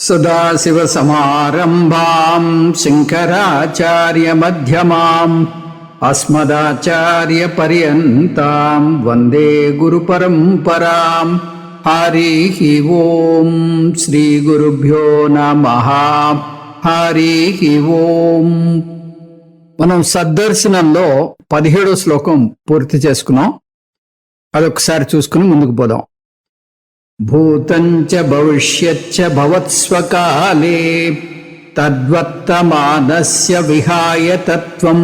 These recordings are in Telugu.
సదాశివసమారంభాం శంకరాచార్యమధ్యమాం అస్మదాచార్యపర్యంతాం వందే గురుపరంపరాం. హరిః ఓం శ్రీ గురుభ్యో నమః. హరిః ఓం. మనం సద్దర్శనంలో 17వ శ్లోకం పూర్తి చేసుకున్నాం. అదొకసారి చూసుకుని ముందుకు పోదాం. భూతంచ భవిష్యచ్చ భవత్స్వకాలే తద్వర్తమానస్య విహాయ తత్వం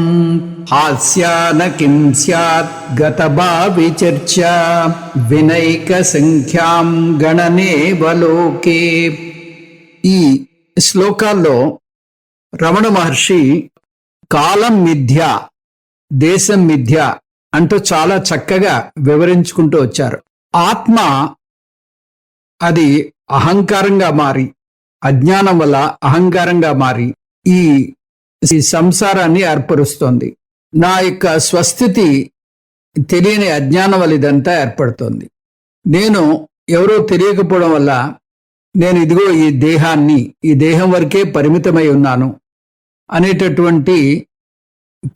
హాస్యాన కిం స్యాత్ గతభావి చర్చా వినైక సంఖ్యాం గణనేవ లోకే. ఈ శ్లోకాల్లో రమణ మహర్షి కాలం మిథ్య, దేశం మిథ్య అంటూ చాలా చక్కగా వివరించుకుంటూ వచ్చారు. ఆత్మ అది అహంకారంగా మారి, అజ్ఞానం వల్ల అహంకారంగా మారి ఈ సంసారాన్ని ఏర్పరుస్తోంది. నా యొక్క స్వస్థితి తెలియని అజ్ఞానం వల్ల ఇదంతా ఏర్పడుతోంది. నేను ఎవరో తెలియకపోవడం వల్ల నేను ఇదిగో ఈ దేహాన్ని, ఈ దేహం వరకే పరిమితమై ఉన్నాను అనేటటువంటి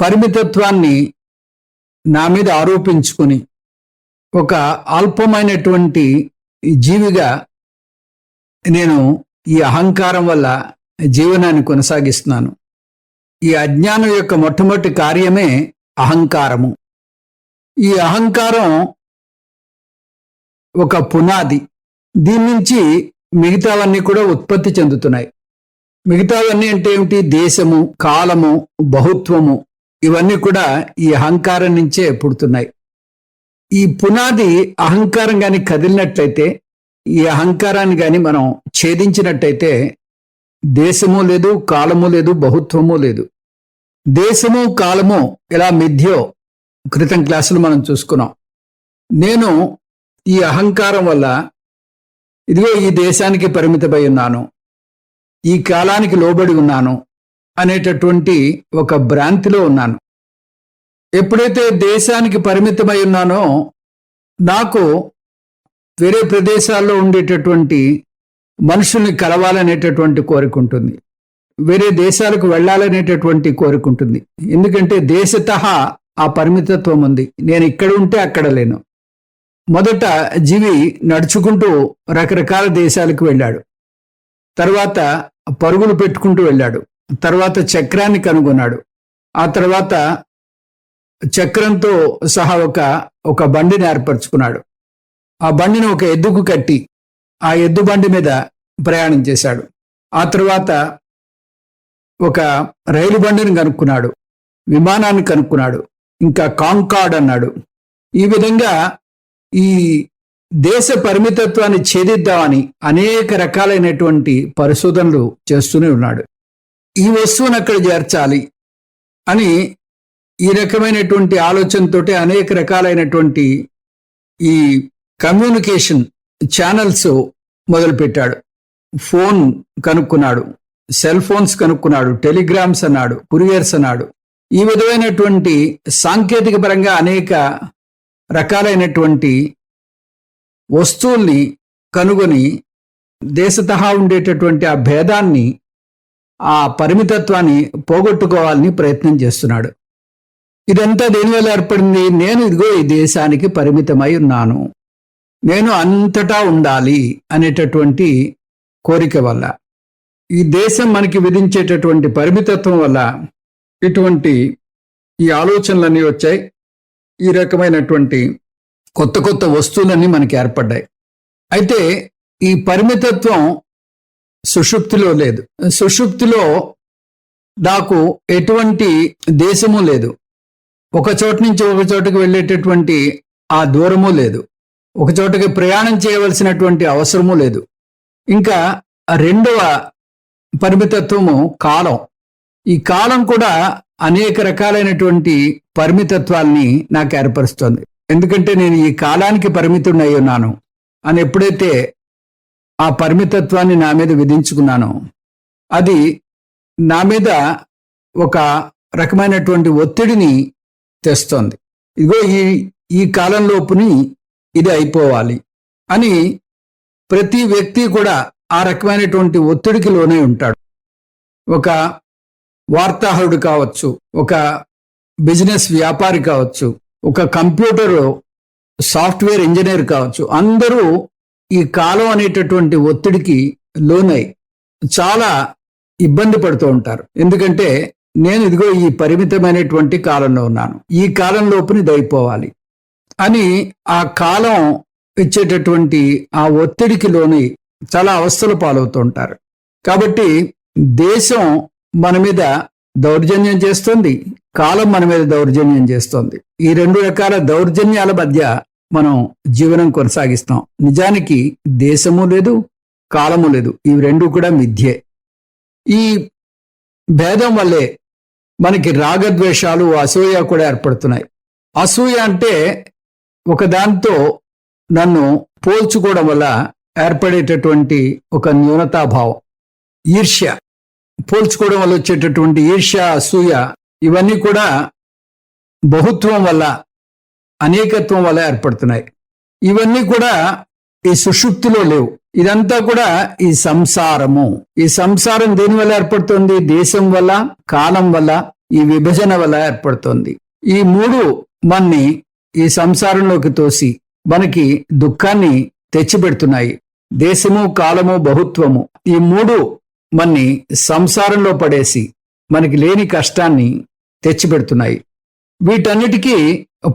పరిమితత్వాన్ని నా మీద ఆరోపించుకుని ఒక అల్పమైనటువంటి జీవిగా నేను ఈ అహంకారం వల్ల జీవనాన్ని కొనసాగిస్తున్నాను. ఈ అజ్ఞానం యొక్క మొట్టమొదటి కార్యమే అహంకారము. ఈ అహంకారం ఒక పునాది. దీని నుంచి మిగతావన్నీ కూడా ఉత్పత్తి చెందుతున్నాయి. మిగతావన్నీ అంటే ఏమిటి? దేశము, కాలము, బహుత్వము, ఇవన్నీ కూడా ఈ అహంకారం నుంచే పుడుతున్నాయి. ఈ పునాది అహంకారం గాని కదిలినట్లయితే, ఈ అహంకారాన్ని గాని మనం ఛేదించినట్టయితే దేశము లేదు, కాలము లేదు, బహుత్వము లేదు. దేశము కాలము ఎలా మిథ్యో క్రితం క్లాసులు మనం చూసుకున్నాం. నేను ఈ అహంకారం వల్ల ఇదిగో ఈ దేశానికి పరిమితమై ఉన్నాను, ఈ కాలానికి లోబడి ఉన్నాను అనేటటువంటి ఒక భ్రాంతిలో ఉన్నాను. ఎప్పుడైతే దేశానికి పరిమితమై ఉన్నానో నాకు వేరే ప్రదేశాల్లో ఉండేటటువంటి మనుషుల్ని కలవాలనేటటువంటి కోరిక ఉంటుంది, వేరే దేశాలకు వెళ్ళాలనేటటువంటి కోరిక ఉంటుంది. ఎందుకంటే దేశతః ఆ పరిమితత్వం ఉంది. నేను ఇక్కడ ఉంటే అక్కడ లేను. మొదట జీవి నడుచుకుంటూ రకరకాల దేశాలకు వెళ్ళాడు, తర్వాత పరుగులు పెట్టుకుంటూ వెళ్ళాడు, తర్వాత చక్రాన్ని కనుగొన్నాడు, ఆ తర్వాత చక్రంతో సహా ఒక బండిని ఏర్పరచుకున్నాడు. ఆ బండిని ఒక ఎద్దుకు కట్టి ఆ ఎద్దు బండి మీద ప్రయాణం చేశాడు. ఆ తర్వాత ఒక రైలు బండిని కనుక్కున్నాడు, విమానాన్ని కనుక్కున్నాడు, ఇంకా కాంకార్డ్ అన్నాడు. ఈ విధంగా ఈ దేశ పరిమితత్వాన్ని ఛేదిద్దామని అనేక రకాలైనటువంటి పరిశోధనలు చేస్తూనే ఉన్నాడు. ఈ వస్తువును అక్కడ చేర్చాలి అని ఈ రకమైనటువంటి ఆలోచనతోటి అనేక రకాలైనటువంటి ఈ కమ్యూనికేషన్ ఛానల్స్ మొదలుపెట్టాడు. ఫోన్ కనుక్కున్నాడు, సెల్ ఫోన్స్ కనుక్కున్నాడు, టెలిగ్రామ్స్ అన్నాడు, కురియర్స్ అన్నాడు. ఈ విధమైనటువంటి సాంకేతిక పరంగా అనేక రకాలైనటువంటి వస్తువుల్ని కనుగొని దేశతః ఉండేటటువంటి ఆ భేదాన్ని, ఆ పరిమితత్వాన్ని పోగొట్టుకోవాలని ప్రయత్నం చేస్తున్నాడు. ఇదంతా దేనివల్ల ఏర్పడింది? నేను ఇదిగో ఈ దేశానికి పరిమితమై ఉన్నాను, నేను అంతటా ఉండాలి అనేటటువంటి కోరిక వల్ల, ఈ దేశం మనకి విధించేటటువంటి పరిమితత్వం వల్ల ఇటువంటి ఈ ఆలోచనలన్నీ వచ్చాయి. ఈ రకమైనటువంటి కొత్త కొత్త వస్తువులన్నీ మనకి ఏర్పడ్డాయి. అయితే ఈ పరిమితత్వం సుషుప్తిలో లేదు. సుషుప్తిలో నాకు ఎటువంటి దేశము లేదు, ఒక చోట నుంచి ఒక చోటుకు వెళ్ళేటటువంటి ఆ దూరము లేదు, ఒక చోటకి ప్రయాణం చేయవలసినటువంటి అవసరము లేదు. ఇంకా రెండవ పరిమితత్వము కాలం. ఈ కాలం కూడా అనేక రకాలైనటువంటి పరిమితత్వాల్ని నాకు ఏర్పరుస్తోంది. ఎందుకంటే నేను ఈ కాలానికి పరిమితుడిని అయి ఉన్నాను అని ఎప్పుడైతే ఆ పరిమితత్వాన్ని నా మీద విధించుకున్నానో అది నా మీద ఒక రకమైనటువంటి ఒత్తిడిని తెస్తోంది. ఇగో ఈ కాలంలోపుని ఇది అయిపోవాలి అని ప్రతి వ్యక్తి కూడా ఆ రకమైనటువంటి ఒత్తిడికి లోనై ఉంటాడు. ఒక వార్తాహరుడు కావచ్చు, ఒక బిజినెస్ వ్యాపారి కావచ్చు, ఒక కంప్యూటర్ సాఫ్ట్వేర్ ఇంజనీర్ కావచ్చు, అందరూ ఈ కాలం అనేటటువంటి ఒత్తిడికి లోనై చాలా ఇబ్బంది పడుతూ ఉంటారు. ఎందుకంటే నేను ఇదిగో ఈ పరిమితమైనటువంటి కాలంలో ఉన్నాను, ఈ కాలం లోపుని ఇది అయిపోవాలి అని ఆ కాలం ఇచ్చేటటువంటి ఆ ఒత్తిడికి లోని చాలా అవస్థలు పాలవుతూ ఉంటారు. కాబట్టి దేశం మన మీద దౌర్జన్యం చేస్తుంది, కాలం మన మీద దౌర్జన్యం చేస్తుంది. ఈ రెండు రకాల దౌర్జన్యాల మధ్య మనం జీవనం కొనసాగిస్తాం. నిజానికి దేశము లేదు, కాలము లేదు, ఇవి రెండు కూడా మిథ్యే. ఈ భేదం వల్లే మనకి రాగద్వేషాలు, అసూయ కూడా ఏర్పడుతున్నాయి. అసూయ అంటే ఒకదాంతో నన్ను పోల్చుకోవడం వల్ల ఏర్పడేటటువంటి ఒక న్యూనతాభావం. ఈర్ష్య, పోల్చుకోవడం వల్ల వచ్చేటటువంటి ఈర్ష్య, అసూయ, ఇవన్నీ కూడా బహుత్వం వల్ల, అనేకత్వం వల్ల ఏర్పడుతున్నాయి. ఇవన్నీ కూడా ఈ సుషుప్తిలో లేవు. ఇదంతా కూడా ఈ సంసారము. ఈ సంసారం దేని వల్ల ఏర్పడుతుంది? దేశం వల్ల, కాలం వల్ల, ఈ విభజన వల్ల ఏర్పడుతుంది. ఈ మూడు మన్ని ఈ సంసారంలోకి తోసి మనకి దుఃఖాన్ని తెచ్చిపెడుతున్నాయి. దేశము, కాలము, బహుత్వము, ఈ మూడు మన్ని సంసారంలో పడేసి మనకి లేని కష్టాన్ని తెచ్చిపెడుతున్నాయి. వీటన్నిటికీ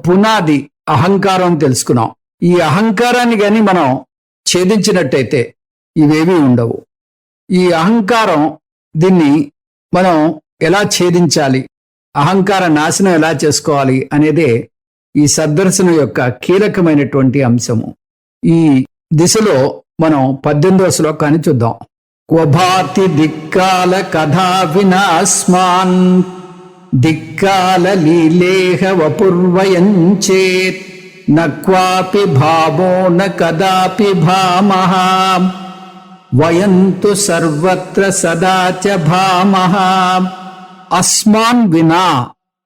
పునాది అహంకారం తెలుసుకున్నాం. ఈ అహంకారాన్ని గాని మనం ఛేదించినట్టయితే ఇవేమీ ఉండవు. ఈ అహంకారం, దీన్ని మనం ఎలా ఛేదించాలి, అహంకార నాశనం ఎలా చేసుకోవాలి అనేదే ఈ సద్దర్శనం యొక్క కీలకమైనటువంటి అంశము. ఈ దిశలో మనం 18వ శ్లోకాన్ని చూద్దాం. క్వభాతి దిక్కాల కథా వినాస్మాన్ దిక్కాల లీలేహ వపుర్వయంచేత్ నక్వాపి భావో న కదాపి భామః వయంతు సర్వత్ర సదా చ భామః. అస్మాన్ వినా,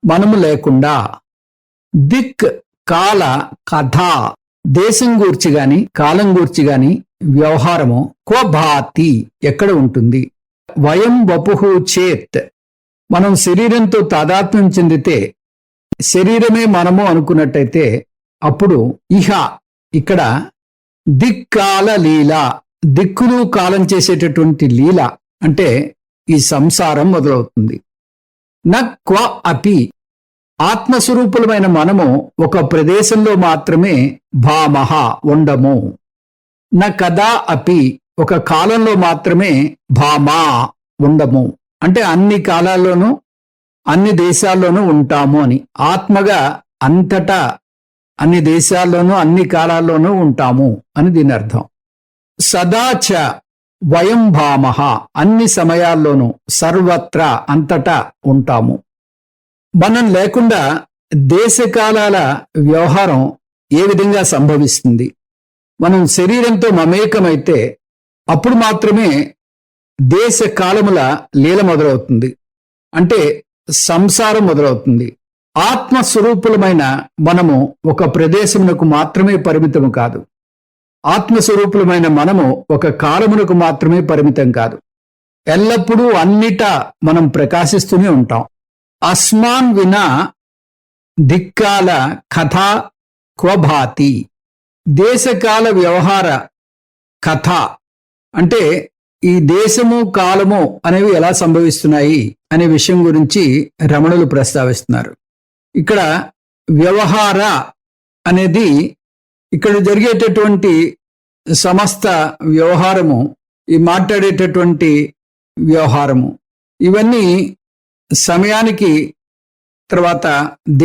మనము లేకుండా, దిక్ కాల కథ, దేశం గూర్చి గాని కాలం గూర్చి గాని వ్యవహారము క్వభాతి, ఎక్కడ ఉంటుంది? వయం వపుహు చేత్, మనం శరీరంతో తాదాత్మ్యం చెందితే, శరీరమే మనము అనుకున్నట్టయితే, అప్పుడు ఇహ, ఇక్కడ దిక్కాల లీల, దిక్కులు కాలం చేసేటటువంటి లీల అంటే ఈ సంసారం మొదలవుతుంది. నక్వ అపి, ఆత్మస్వరూపులమైన మనము ఒక ప్రదేశంలో మాత్రమే భామహ, ఉండము. న కదా అపి, ఒక కాలంలో మాత్రమే భామా, ఉండము. అంటే అన్ని కాలాల్లోనూ అన్ని దేశాల్లోనూ ఉంటాము అని. ఆత్మగా అంతటా అన్ని దేశాల్లోనూ అన్ని కాలాల్లోనూ ఉంటాము అని దీని అర్థం. సదాచ వయం భామః, అన్ని సమయాల్లోనూ, సర్వత్రా, అంతటా ఉంటాము. మనం లేకుండా దేశకాలాల వ్యవహారం ఏ విధంగా సంభవిస్తుంది? మనం శరీరంతో మమేకమైతే అప్పుడు మాత్రమే దేశ కాలముల లీల మొదలవుతుంది. అంటే సంసారం మొదలవుతుంది. ఆత్మస్వరూపులమైన మనము ఒక ప్రదేశమునకు మాత్రమే పరిమితము కాదు. ఆత్మస్వరూపులమైన మనము ఒక కాలమునకు మాత్రమే పరిమితం కాదు. ఎల్లప్పుడూ అన్నిటా మనం ప్రకాశిస్తూనే ఉంటాం. అస్మాన్ వినా దిక్కాల కథ క్వభాతి, దేశకాల వ్యవహార కథ అంటే ఈ దేశము కాలము అనేవి ఎలా సంభవిస్తున్నాయి అనే విషయం గురించి రమణులు ప్రస్తావిస్తున్నారు. ఇక్కడ వ్యవహార అనేది ఇక్కడ జరిగేటటువంటి సమస్త వ్యవహారము, ఈ మాట్లాడేటటువంటి వ్యవహారము, ఇవన్నీ సమయానికి తర్వాత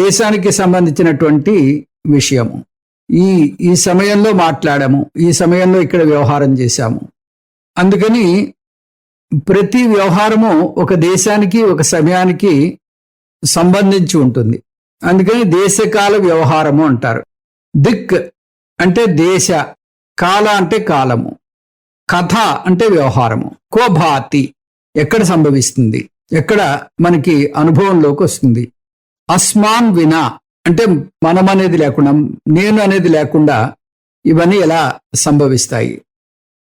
దేశానికి సంబంధించినటువంటి విషయము. ఈ సమయంలో మాట్లాడాము, ఈ సమయంలో ఇక్కడ వ్యవహారం చేశాము. అందుకని ప్రతి వ్యవహారము ఒక దేశానికి ఒక సమయానికి సంబంధించి ఉంటుంది. అందుకని దేశకాల వ్యవహారము అంటారు. దిక్ అంటే దేశ, కాల అంటే కాలము, కథ అంటే వ్యవహారము. క్వభాతి, ఎక్కడ సంభవిస్తుంది, ఎక్కడ మనకి అనుభవంలోకి వస్తుంది. అస్మాన్ వినా అంటే మనం అనేది లేకుండా, నేను అనేది లేకుండా ఇవన్నీ ఎలా సంభవిస్తాయి?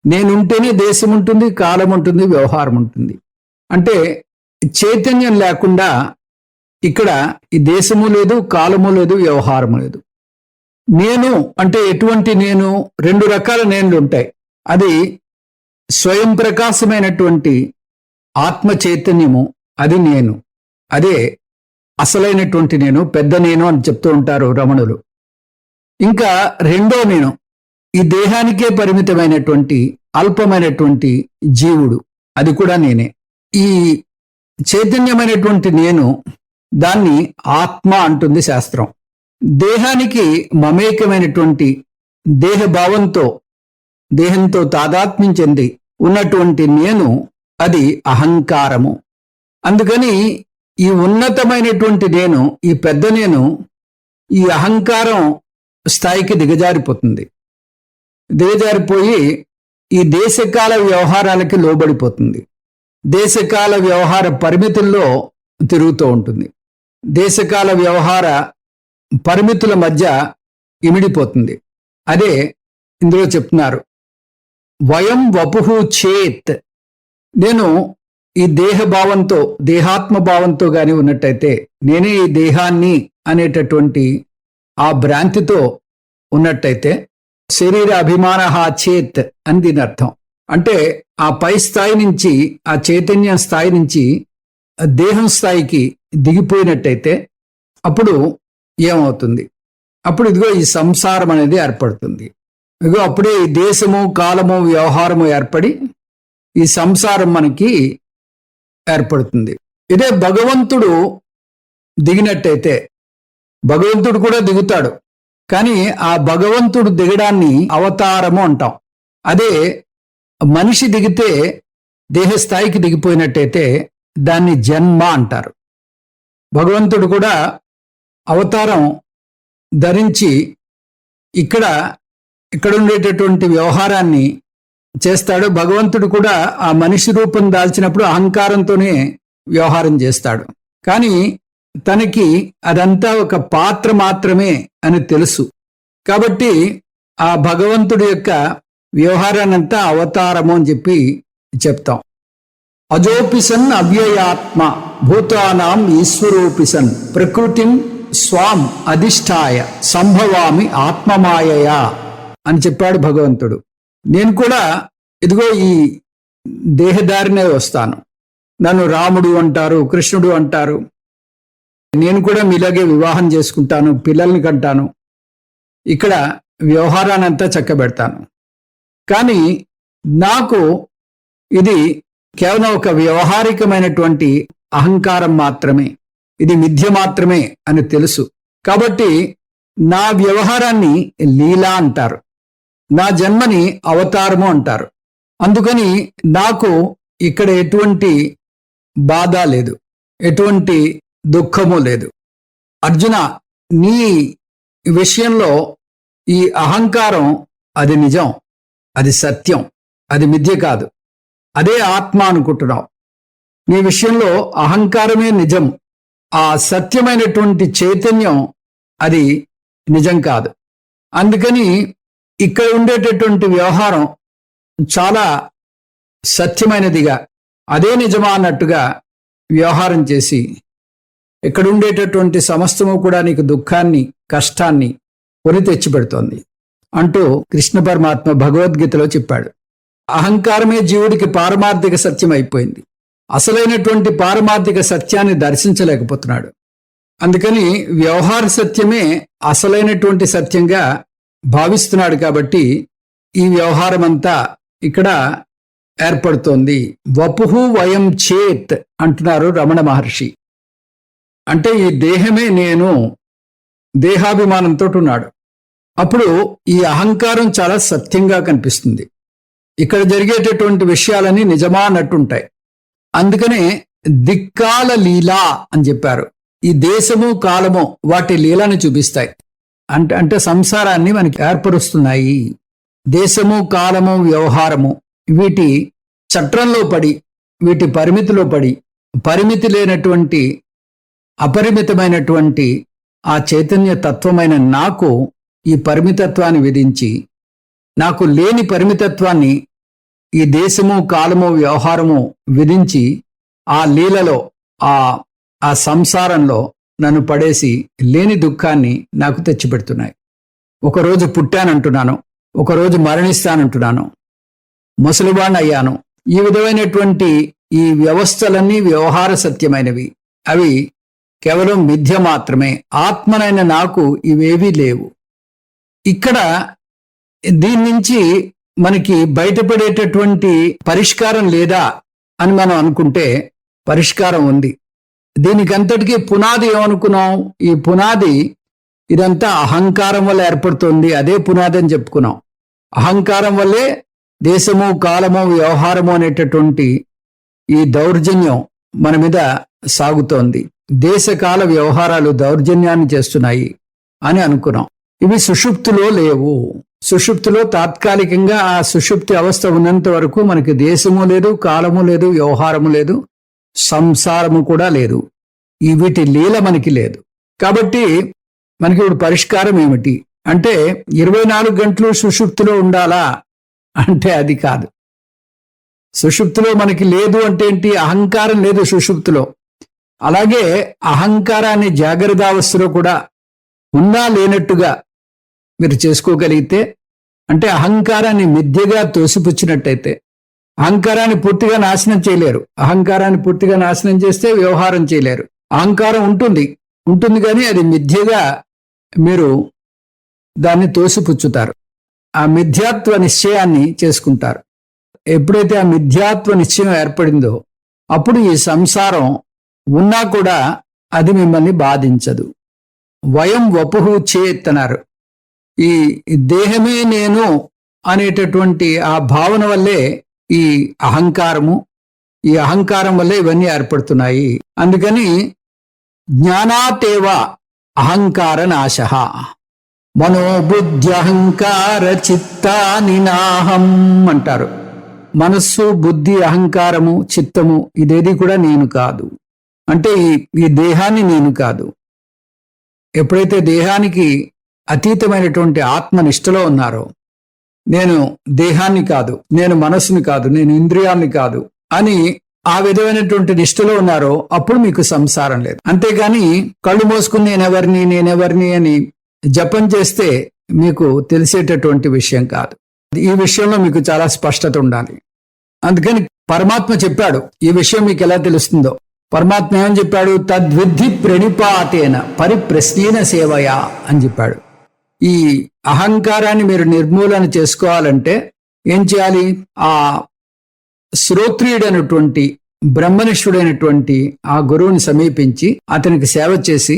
నేనుంటేనే దేశం ఉంటుంది, కాలం ఉంటుంది, వ్యవహారం ఉంటుంది. అంటే చైతన్యం లేకుండా ఇక్కడ ఈ దేశము లేదు, కాలము లేదు, వ్యవహారము లేదు. నేను అంటే ఎటువంటి నేను? రెండు రకాల నేనులు ఉంటాయి. అది స్వయం ప్రకాశమైనటువంటి ఆత్మ చైతన్యము, అది నేను. అదే అసలైనటువంటి నేను, పెద్ద నేను అని చెప్తూ ఉంటారు రమణులు. ఇంకా రెండో నేను, ఈ దేహానికే పరిమితమైనటువంటి అల్పమైనటువంటి జీవుడు, అది కూడా నేనే. ఈ చైతన్యమైనటువంటి నేను, దాన్ని ఆత్మ అంటుంది శాస్త్రం. దేహానికి మమేకమైనటువంటి దేహభావంతో, దేహంతో తాదాత్మ్యం చెంది ఉన్నటువంటి నేను, అది అహంకారము. అందుకని ఈ ఉన్నతమైనటువంటి నేను, ఈ పెద్ద నేను, ఈ అహంకారం స్థాయికి దిగజారిపోతుంది. దిగజారిపోయి ఈ దేశకాల వ్యవహారాలకి లోబడిపోతుంది. దేశకాల వ్యవహార పరిమితుల్లో తిరుగుతూ ఉంటుంది. దేశకాల వ్యవహార పరిమితుల మధ్య ఇమిడిపోతుంది. అదే ఇందులో చెప్తున్నారు, వయం వపుహు చేత్. నేను ఈ దేహభావంతో, దేహాత్మ భావంతో గాని ఉన్నట్టయితే, నేనే ఈ దేహాన్ని అనేటటువంటి ఆ భ్రాంతితో ఉన్నట్టయితే, శరీర అభిమాన చేత్ అని దీని అర్థం. అంటే ఆ పై స్థాయి నుంచి, ఆ చైతన్య స్థాయి నుంచి దేహం స్థాయికి దిగిపోయినట్టయితే అప్పుడు ఏమవుతుంది? అప్పుడు ఇదిగో ఈ సంసారం అనేది ఏర్పడుతుంది. ఇదిగో అప్పుడే ఈ దేశము, కాలము, వ్యవహారము ఏర్పడి ఈ సంసారం మనకి ఏర్పడుతుంది. ఇదే భగవంతుడు దిగినట్టయితే, భగవంతుడు కూడా దిగుతాడు, కానీ ఆ భగవంతుడు దిగడాన్ని అవతారము అంటాం. అదే మనిషి దిగితే, దేహస్థాయికి దిగిపోయినట్టయితే దాన్ని జన్మ అంటారు. భగవంతుడు కూడా అవతారం ధరించి ఇక్కడ ఉండేటటువంటి వ్యవహారాన్ని చేస్తాడు. భగవంతుడు కూడా ఆ మనిషి రూపం దాల్చినప్పుడు అహంకారంతోనే వ్యవహారం చేస్తాడు. కానీ తనకి అదంతా ఒక పాత్ర మాత్రమే అని తెలుసు. కాబట్టి ఆ భగవంతుడి యొక్క వ్యవహారాన్నంతా అవతారము అని చెప్పి చెప్తాం. అజోపిసన్ అవ్యయాత్మ భూతానాం ఈశ్వరోపిసన్ ప్రకృతిం స్వాం అధిష్టాయ సంభవామి ఆత్మమాయయా అని చెప్పాడు భగవంతుడు. నేను కూడా ఇదిగో ఈ దేహదారినే వస్తాను. నన్ను రాముడు అంటారు, కృష్ణుడు అంటారు. నేను కూడా మీలాగే వివాహం చేసుకుంటాను, పిల్లల్ని కంటాను, ఇక్కడ వ్యవహారానంతా చక్కబెడతాను. కానీ నాకు ఇది కేవలం ఒక వ్యవహారికమైనటువంటి అహంకారం మాత్రమే, ఇది మిథ్య మాత్రమే అని తెలుసు. కాబట్టి నా వ్యవహారాన్ని లీలా అంటారు, నా జన్మని అవతారము అంటారు. అందుకని నాకు ఇక్కడ ఎటువంటి బాధ లేదు, ఎటువంటి దుఃఖము లేదు. అర్జున, నీ విషయంలో ఈ అహంకారం అది నిజం, అది సత్యం, అది మిథ్య కాదు, అదే ఆత్మ అనుకుంటున్నావు. నీ విషయంలో అహంకారమే నిజం, ఆ సత్యమైనటువంటి చైతన్యం అది నిజం కాదు. అందుకని ఇక్కడ ఉండేటటువంటి వ్యవహారం చాలా సత్యమైనదిగా, అదే నిజమా అన్నట్టుగా వ్యవహారం చేసి ఇక్కడ ఉండేటటువంటి సమస్తము కూడా నీకు దుఃఖాన్ని, కష్టాన్ని కొని తెచ్చిపెడుతోంది అంటూ కృష్ణ పరమాత్మ భగవద్గీతలో చెప్పాడు. అహంకారమే జీవుడికి పారమార్థిక సత్యం అయిపోయింది. అసలైనటువంటి పారమార్థిక సత్యాన్ని దర్శించలేకపోతున్నాడు. అందుకని వ్యవహార సత్యమే అసలైనటువంటి సత్యంగా భావిస్తున్నాడు. కాబట్టి ఈ వ్యవహారం అంతా ఇక్కడ ఏర్పడుతోంది. వపుహు వయం చేత్ అంటున్నారు రమణ మహర్షి. అంటే ఈ దేహమే నేను, దేహాభిమానంతో ఉన్నాడు. అప్పుడు ఈ అహంకారం చాలా సత్యంగా కనిపిస్తుంది. ఇక్కడ జరిగేటటువంటి విషయాలన్నీ నిజమా అన్నట్టుంటాయి. అందుకనే దిక్కాల లీలా అని చెప్పారు. ఈ దేశము, కాలము వాటి లీలను చూపిస్తాయి. అంటే సంసారాన్ని మనకి ఏర్పరుస్తున్నాయి. దేశము, కాలము, వ్యవహారము వీటి చట్రంలో పడి, వీటి పరిమితిలో పడి, పరిమితి లేనటువంటి అపరిమితమైనటువంటి ఆ చైతన్య తత్వమైన నాకు ఈ పరిమితత్వాన్ని విధించి, నాకు లేని పరిమితత్వాన్ని ఈ దేశము కాలము వ్యవహారము విధించి ఆ లీలలో ఆ సంసారంలో నన్ను పడేసి లేని దుఃఖాన్ని నాకు తెచ్చిపెడుతున్నాయి. ఒకరోజు పుట్టానంటున్నాను, ఒకరోజు మరణిస్తానంటున్నాను, ముసలివాణ్ణి అయ్యాను. ఈ విధమైనటువంటి ఈ వ్యవస్థలన్నీ వ్యవహార సత్యమైనవి. అవి కేవలం మిథ్య మాత్రమే. ఆత్మనైన నాకు ఇవేవీ లేవు. ఇక్కడ దీని నుంచి మనకి బయటపడేటటువంటి పరిష్కారం లేదా అని మనం అనుకుంటే పరిష్కారం ఉంది. దీనికంతటికీ పునాది ఏమనుకున్నాం? ఈ పునాది ఇదంతా అహంకారం వల్ల ఏర్పడుతుంది. అదే పునాది అని చెప్పుకున్నాం. అహంకారం వల్లే దేశము కాలము వ్యవహారము అనేటటువంటి ఈ దౌర్జన్యం మన మీద సాగుతోంది. దేశకాల వ్యవహారాలు దౌర్జన్యాన్ని చేస్తున్నాయి అని అనుకున్నాం. ఇవి సుషుప్తిలో లేవు. సుషుప్తిలో తాత్కాలికంగా ఆ సుషుప్తి అవస్థ ఉన్నంత వరకు మనకి దేశము లేదు, కాలము లేదు, వ్యవహారము లేదు, సంసారము కూడా లేదు. ఈ వీటి లీల మనకి లేదు. కాబట్టి మనకి ఇప్పుడు పరిష్కారం ఏమిటి అంటే 24 గంటలు సుషుప్తిలో ఉండాలా అంటే అది కాదు. సుషుప్తిలో మనకి లేదు అంటే ఏంటి? అహంకారం లేదు సుషుప్తిలో. అలాగే అహంకారాన్ని జాగ్రత్తావస్థలో కూడా ఉన్నా లేనట్టుగా మీరు చేసుకోగలిగితే, అంటే అహంకారాన్ని మిథ్యగా తోసిపుచ్చినట్టయితే, అహంకారాన్ని పూర్తిగా నాశనం చేయలేరు. అహంకారాన్ని పూర్తిగా నాశనం చేస్తే వ్యవహారం చేయలేరు. అహంకారం ఉంటుంది కానీ అది మిథ్యగా మీరు దాన్ని తోసిపుచ్చుతారు. ఆ మిథ్యాత్వ నిశ్చయాన్ని చేసుకుంటారు. ఎప్పుడైతే ఆ మిథ్యాత్వ నిశ్చయం ఏర్పడిందో అప్పుడు ఈ సంసారం ఉన్నా కూడా అది మిమ్మల్ని బాధించదు. వయం వపుహు చేత్ అన్నారు. ఈ దేహమే నేను అనేటటువంటి ఆ భావన వల్లే ఈ అహంకారం వల్లే ఇవన్నీ ఏర్పడుతున్నాయి. అందుకని జ్ఞానాతేవ అహంకార నాశ మనోబుద్ధ్యహంకార చిత్తాని నాహం అంటారు. మనస్సు, బుద్ధి, అహంకారము, చిత్తము ఇదేది కూడా నేను కాదు. అంటే ఈ దేహాన్ని నేను కాదు. ఎప్పుడైతే దేహానికి అతీతమైనటువంటి ఆత్మనిష్టలో ఉన్నారో, నేను దేహాన్ని కాదు, నేను మనస్సుని కాదు, నేను ఇంద్రియాన్ని కాదు అని ఆ విధమైనటువంటి నిష్టలో ఉన్నారో అప్పుడు మీకు సంసారం లేదు. అంతేగాని కళ్ళు మూసుకుని నేనెవరిని అని జపం చేస్తే మీకు తెలిసేటటువంటి విషయం కాదు. ఈ విషయంలో మీకు చాలా స్పష్టత ఉండాలి. అందుకని పరమాత్మ చెప్పాడు. ఈ విషయం మీకు ఎలా తెలుస్తుందో పరమాత్మ ఏమని చెప్పాడు? తద్విద్ధి ప్రణిపాతేన పరిప్రశ్నేన సేవయా అని చెప్పాడు. ఈ అహంకారాన్ని మీరు నిర్మూలన చేసుకోవాలంటే ఏం చేయాలి? ఆ శ్రోత్రియుడైనటువంటి బ్రహ్మనిష్ఠుడైనటువంటి ఆ గురువుని సమీపించి అతనికి సేవ చేసి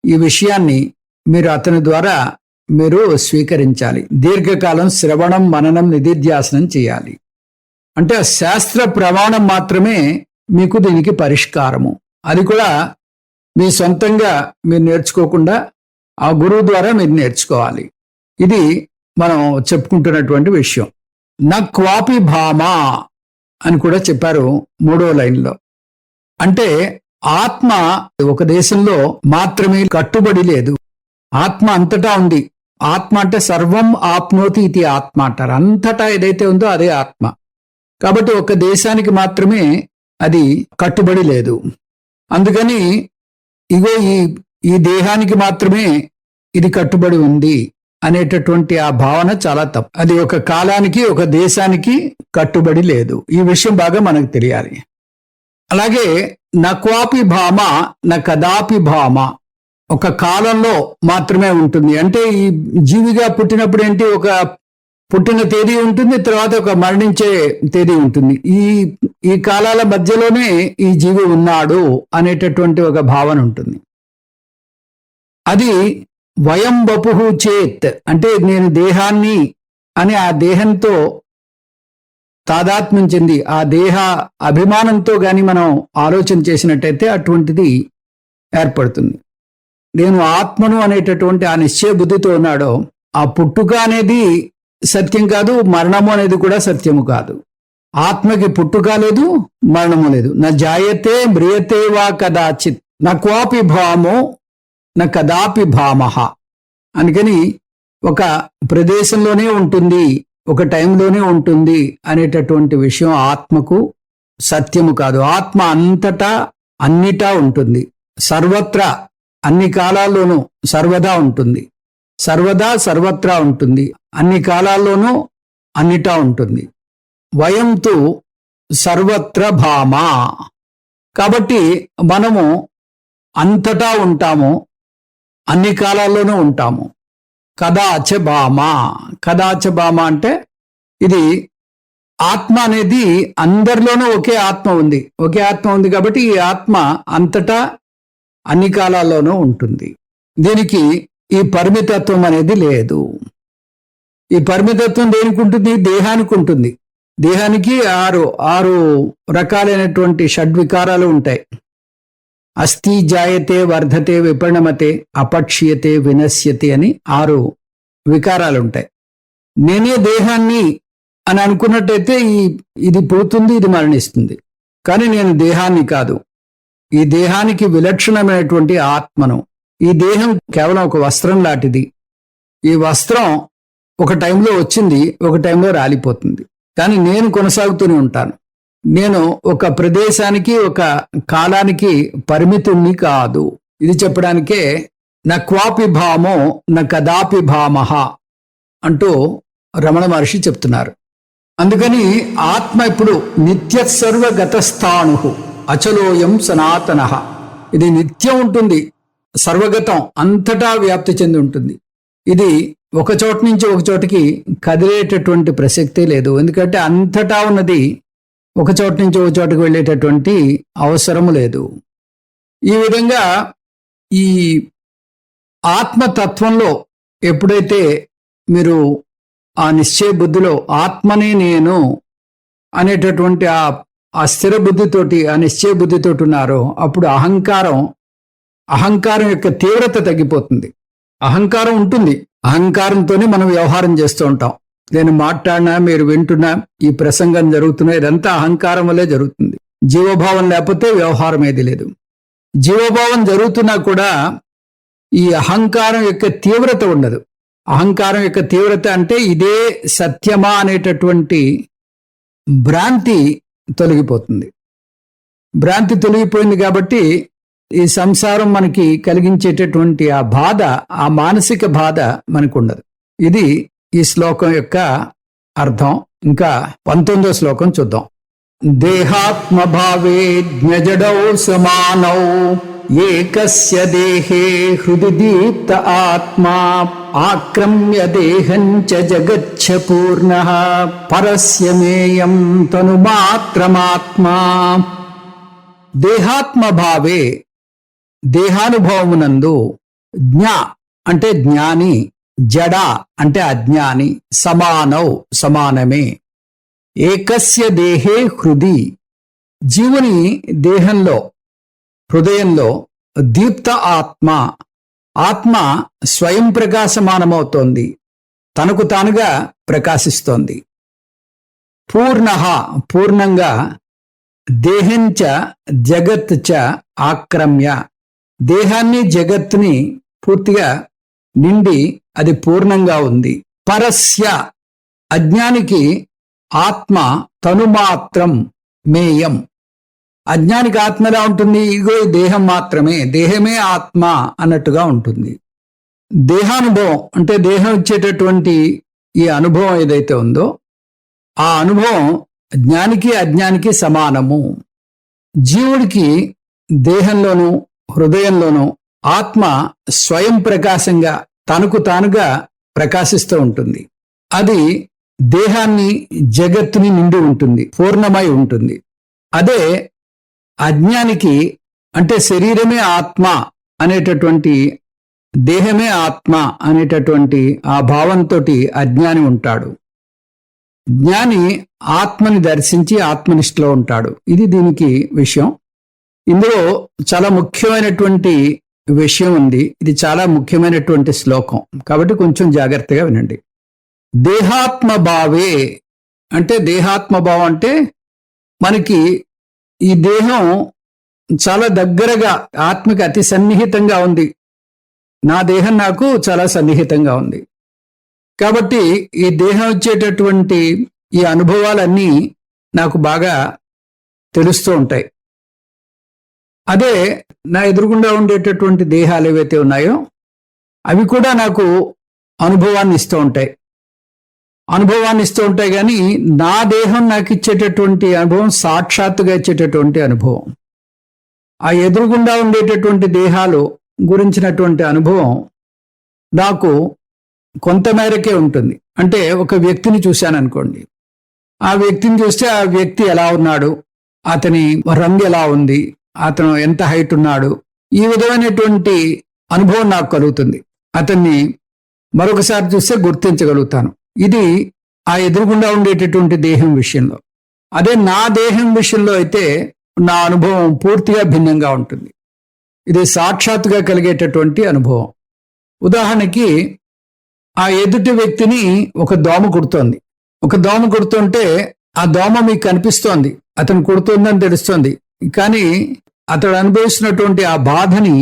ఈ విషయాన్ని మీరు అతని ద్వారా మీరు స్వీకరించాలి. దీర్ఘకాలం శ్రవణం, మననం, నిధిధ్యాసనం చేయాలి. అంటే శాస్త్ర ప్రమాణం మాత్రమే మీకు దీనికి పరిష్కారము. అది కూడా మీ సొంతంగా మీరు నేర్చుకోకుండా ఆ గురువు ద్వారా మీరు నేర్చుకోవాలి. ఇది మనం చెప్పుకుంటున్నటువంటి విషయం. నా క్వాపి భామా అని కూడా చెప్పారు 3వ లైన్లో. అంటే ఆత్మ ఒక దేశంలో మాత్రమే కట్టుబడి లేదు. ఆత్మ అంతటా ఉంది. ఆత్మ అంటే సర్వం ఆప్నోతి ఇది ఆత్మ అంటారు. అంతటా ఏదైతే ఉందో అదే ఆత్మ. కాబట్టి ఒక దేశానికి మాత్రమే అది కట్టుబడి లేదు. అందుకని ఇగో ఈ దేహానికి మాత్రమే ఇది కట్టుబడి ఉంది అనేటటువంటి ఆ భావన చాలా తప్పు. అది ఒక కాలానికి, ఒక దేశానికి కట్టుబడి లేదు. ఈ విషయం బాగా మనకు తెలియాలి. అలాగే నక్వాపి భామ న కదాపి భామ, ఒక కాలంలో మాత్రమే ఉంటుంది. అంటే ఈ జీవిగా పుట్టినప్పుడు ఏంటి? ఒక పుట్టిన తేదీ ఉంటుంది, తర్వాత ఒక మరణించే తేదీ ఉంటుంది. ఈ కాలాల మధ్యలోనే ఈ జీవి ఉన్నాడు అనేటటువంటి ఒక భావన ఉంటుంది. అది వయం వపుహు చేత్ అంటే నేను దేహాన్ని అని ఆ దేహంతో తాదాత్మ్యం చెంది ఆ దేహ అభిమానంతో గాని మనం ఆలోచన చేసినట్టయితే అటువంటిది ఏర్పడుతుంది. నేను ఆత్మను అనేటటువంటి ఆ నిశ్చయ బుద్ధితో ఉన్నాడో ఆ పుట్టుక అనేది సత్యం కాదు, మరణము అనేది కూడా సత్యము కాదు. ఆత్మకి పుట్టుక లేదు, మరణము లేదు. నా జాయతే మ్రియతే వా కదాచిత్ నా క్వాపి భామో నా కదాపి భామః. అందుకని ఒక ప్రదేశంలోనే ఉంటుంది ఒక టైంలోనే ఉంటుంది అనేటటువంటి విషయం ఆత్మకు సత్యము కాదు. ఆత్మ అంతటా అన్నిటా ఉంటుంది, సర్వత్రా అన్ని కాలాల్లోనూ సర్వదా ఉంటుంది, సర్వదా సర్వత్రా ఉంటుంది, అన్ని కాలాల్లోనూ అన్నిటా ఉంటుంది. వయంతు సర్వత్ర భామా. కాబట్టి మనము అంతటా ఉంటాము, అన్ని కాలాల్లోనూ ఉంటాము. కదాచ భామా. కదాచ భామా అంటే ఇది ఆత్మ అనేది అందరిలోనూ ఒకే ఆత్మ ఉంది, ఒకే ఆత్మ ఉంది కాబట్టి ఈ ఆత్మ అంతటా అన్ని కాలాల్లోనూ ఉంటుంది. దీనికి ఈ పరిమితత్వం అనేది లేదు. ఈ పరిమితత్వం దేనికి ఉంటుంది? దేహానికి ఉంటుంది. దేహానికి ఆరు రకాలైనటువంటి షడ్వికారాలు ఉంటాయి. అస్థి, జాయతే, వర్ధతే, విపణమతే, అపక్ష్యతే, వినశ్యతే అని 6 వికారాలు ఉంటాయి. నేనే దేహాన్ని అని అనుకున్నట్టయితే ఇది పుడుతుంది, ఇది మరణిస్తుంది. కానీ నేను దేహాన్ని కాదు, ఈ దేహానికి విలక్షణమైనటువంటి ఆత్మను. ఈ దేహం కేవలం ఒక వస్త్రం లాంటిది. ఈ వస్త్రం ఒక టైంలో వచ్చింది, ఒక టైంలో రాలిపోతుంది, కానీ నేను కొనసాగుతూనే ఉంటాను. నేను ఒక ప్రదేశానికి, ఒక కాలానికి పరిమితుణ్ణి కాదు. ఇది చెప్పడానికే న క్వాపి భామో న కదాపి భామః అంటూ రమణ మహర్షి చెప్తున్నారు. అందుకని ఆత్మ ఇప్పుడు నిత్యసర్వగతస్థాణు అచలోయం సనాతనః. ఇది నిత్యం ఉంటుంది, సర్వగతం, అంతటా వ్యాప్తి చెంది ఉంటుంది. ఇది ఒక చోట నుంచి ఒక చోటికి కదిలేటటువంటి ప్రసక్తే లేదు. ఎందుకంటే అంతటా ఉన్నది ఒక చోట నుంచి ఒక చోటకి వెళ్ళేటటువంటి అవసరము లేదు. ఈ విధంగా ఈ ఆత్మతత్వంలో ఎప్పుడైతే మీరు ఆ నిశ్చయ బుద్ధిలో ఆత్మనే నేను అనేటటువంటి ఆ స్థిర బుద్ధితోటి, ఆ నిశ్చయ బుద్ధితోటి ఉన్నారో అప్పుడు అహంకారం యొక్క తీవ్రత తగ్గిపోతుంది. అహంకారం ఉంటుంది, అహంకారంతోనే మనం వ్యవహారం చేస్తూ ఉంటాం. నేను మాట్లాడినా, మీరు వింటున్నా, ఈ ప్రసంగం జరుగుతున్నా, ఇదంతా అహంకారం వల్లే జరుగుతుంది. జీవభావం లేకపోతే వ్యవహారం ఏది లేదు. జీవభావం జరుగుతున్నా కూడా ఈ అహంకారం యొక్క తీవ్రత ఉండదు. అహంకారం యొక్క తీవ్రత అంటే ఇదే సత్యమా అనేటటువంటి భ్రాంతి తొలగిపోతుంది. భ్రాంతి తొలగిపోయింది కాబట్టి ఈ సంసారం మనకి కలిగించేటటువంటి ఆ బాధ, ఆ మానసిక బాధ మనకు ఉండదు. ఇది ఈ శ్లోకం యొక్క అర్థం. ఇంకా 19వ శ్లోకం చూద్దాం. దేహాత్మభావే జ్ఞజడౌ సమానౌ ఏకస్య దేహే హృది దీప్త ఆత్మా ఆక్రమ్య దేహం చ జగచ్చ పూర్ణః పరస్య మేయం తనుమాత్రమాత్మా. దేహాత్మభావే, దేహానుభవమునందు, జ్ఞ అంటే జ్ఞాని, జడ అంటే అజ్ఞాని, సమానౌ సమానమే, ఏకస్య దేహే హృది, జీవుని దేహంలో, హృదయంలో, దీప్త ఆత్మ, ఆత్మ స్వయం ప్రకాశమానమవుతోంది, తనకు తానుగా ప్రకాశిస్తోంది. పూర్ణః పూర్ణంగా, దేహంచ జగత్ చ ఆక్రమ్య, దేహాన్ని జగత్తుని పూర్తిగా నిండి అది పూర్ణంగా ఉంది. పరస్య అజ్ఞానికి ఆత్మ తనుమాత్రం మేయం. అజ్ఞానికి ఆత్మ ఎలా ఉంటుంది? ఇగో ఈ దేహం మాత్రమే, దేహమే ఆత్మ అన్నట్టుగా ఉంటుంది. దేహానుభవం అంటే దేహం ఇచ్చేటటువంటి ఈ అనుభవం ఏదైతే ఉందో ఆ అనుభవం జ్ఞానికి అజ్ఞానికి సమానము. జీవుడికి దేహంలోనూ హృదయంలోనూ ఆత్మ స్వయం ప్రకాశంగా తనకు తానుగా ప్రకాశిస్తూ ఉంటుంది. అది దేహాన్ని జగత్తుని నిండి ఉంటుంది, పూర్ణమై ఉంటుంది. అదే అజ్ఞానికి అంటే శరీరమే ఆత్మ అనేటటువంటి, దేహమే ఆత్మ అనేటటువంటి ఆ భావంతో అజ్ఞాని ఉంటాడు. జ్ఞాని ఆత్మని దర్శించి ఆత్మనిష్టలో ఉంటాడు. ఇది దీనికి విషయం. ఇందులో చాలా ముఖ్యమైనటువంటి విషయం ఉంది. ఇది చాలా ముఖ్యమైనటువంటి శ్లోకం కాబట్టి కొంచెం జాగ్రత్తగా వినండి. దేహాత్మభావే అంటే, దేహాత్మభావం అంటే మనకి ఈ దేహం చాలా దగ్గరగా, ఆత్మకి అతి సన్నిహితంగా ఉంది. నా దేహం నాకు చాలా సన్నిహితంగా ఉంది. కాబట్టి ఈ దేహం ఇచ్చేటటువంటి ఈ అనుభవాలన్నీ నాకు బాగా తెలుస్తూ ఉంటాయి. అదే నా ఎదురుగుండా ఉండేటటువంటి దేహాలు ఏవైతే ఉన్నాయో అవి కూడా నాకు అనుభవాన్ని ఇస్తూ ఉంటాయి కానీ నా దేహం నాకు ఇచ్చేటటువంటి అనుభవం సాక్షాత్తుగా ఇచ్చేటటువంటి అనుభవం. ఆ ఎదురుగుండా ఉండేటటువంటి దేహాలు గురించినటువంటి అనుభవం నాకు కొంత మేరకే ఉంటుంది. అంటే ఒక వ్యక్తిని చూశాను అనుకోండి, ఆ వ్యక్తిని చూస్తే ఆ వ్యక్తి ఎలా ఉన్నాడు, అతని రంగు ఎలా ఉంది, అతను ఎంత హైట్ ఉన్నాడు, ఈ విధమైనటువంటి అనుభవం నాకు కలుగుతుంది. అతన్ని మరొకసారి చూస్తే గుర్తించగలుగుతాను. ఇది ఆ ఎదురుగుండా ఉండేటటువంటి దేహం విషయంలో. అదే నా దేహం విషయంలో అయితే నా అనుభవం పూర్తిగా భిన్నంగా ఉంటుంది. ఇది సాక్షాత్తుగా కలిగేటటువంటి అనుభవం. ఉదాహరణకి ఆ ఎదుటి వ్యక్తిని ఒక దోమ కుడుతోంది. ఒక దోమ కుడుతుంటే ఆ దోమ మీకు కనిపిస్తోంది, అతను కుడుతుందని తెలుస్తోంది. కానీ అతడు అనుభవిస్తున్నటువంటి ఆ బాధని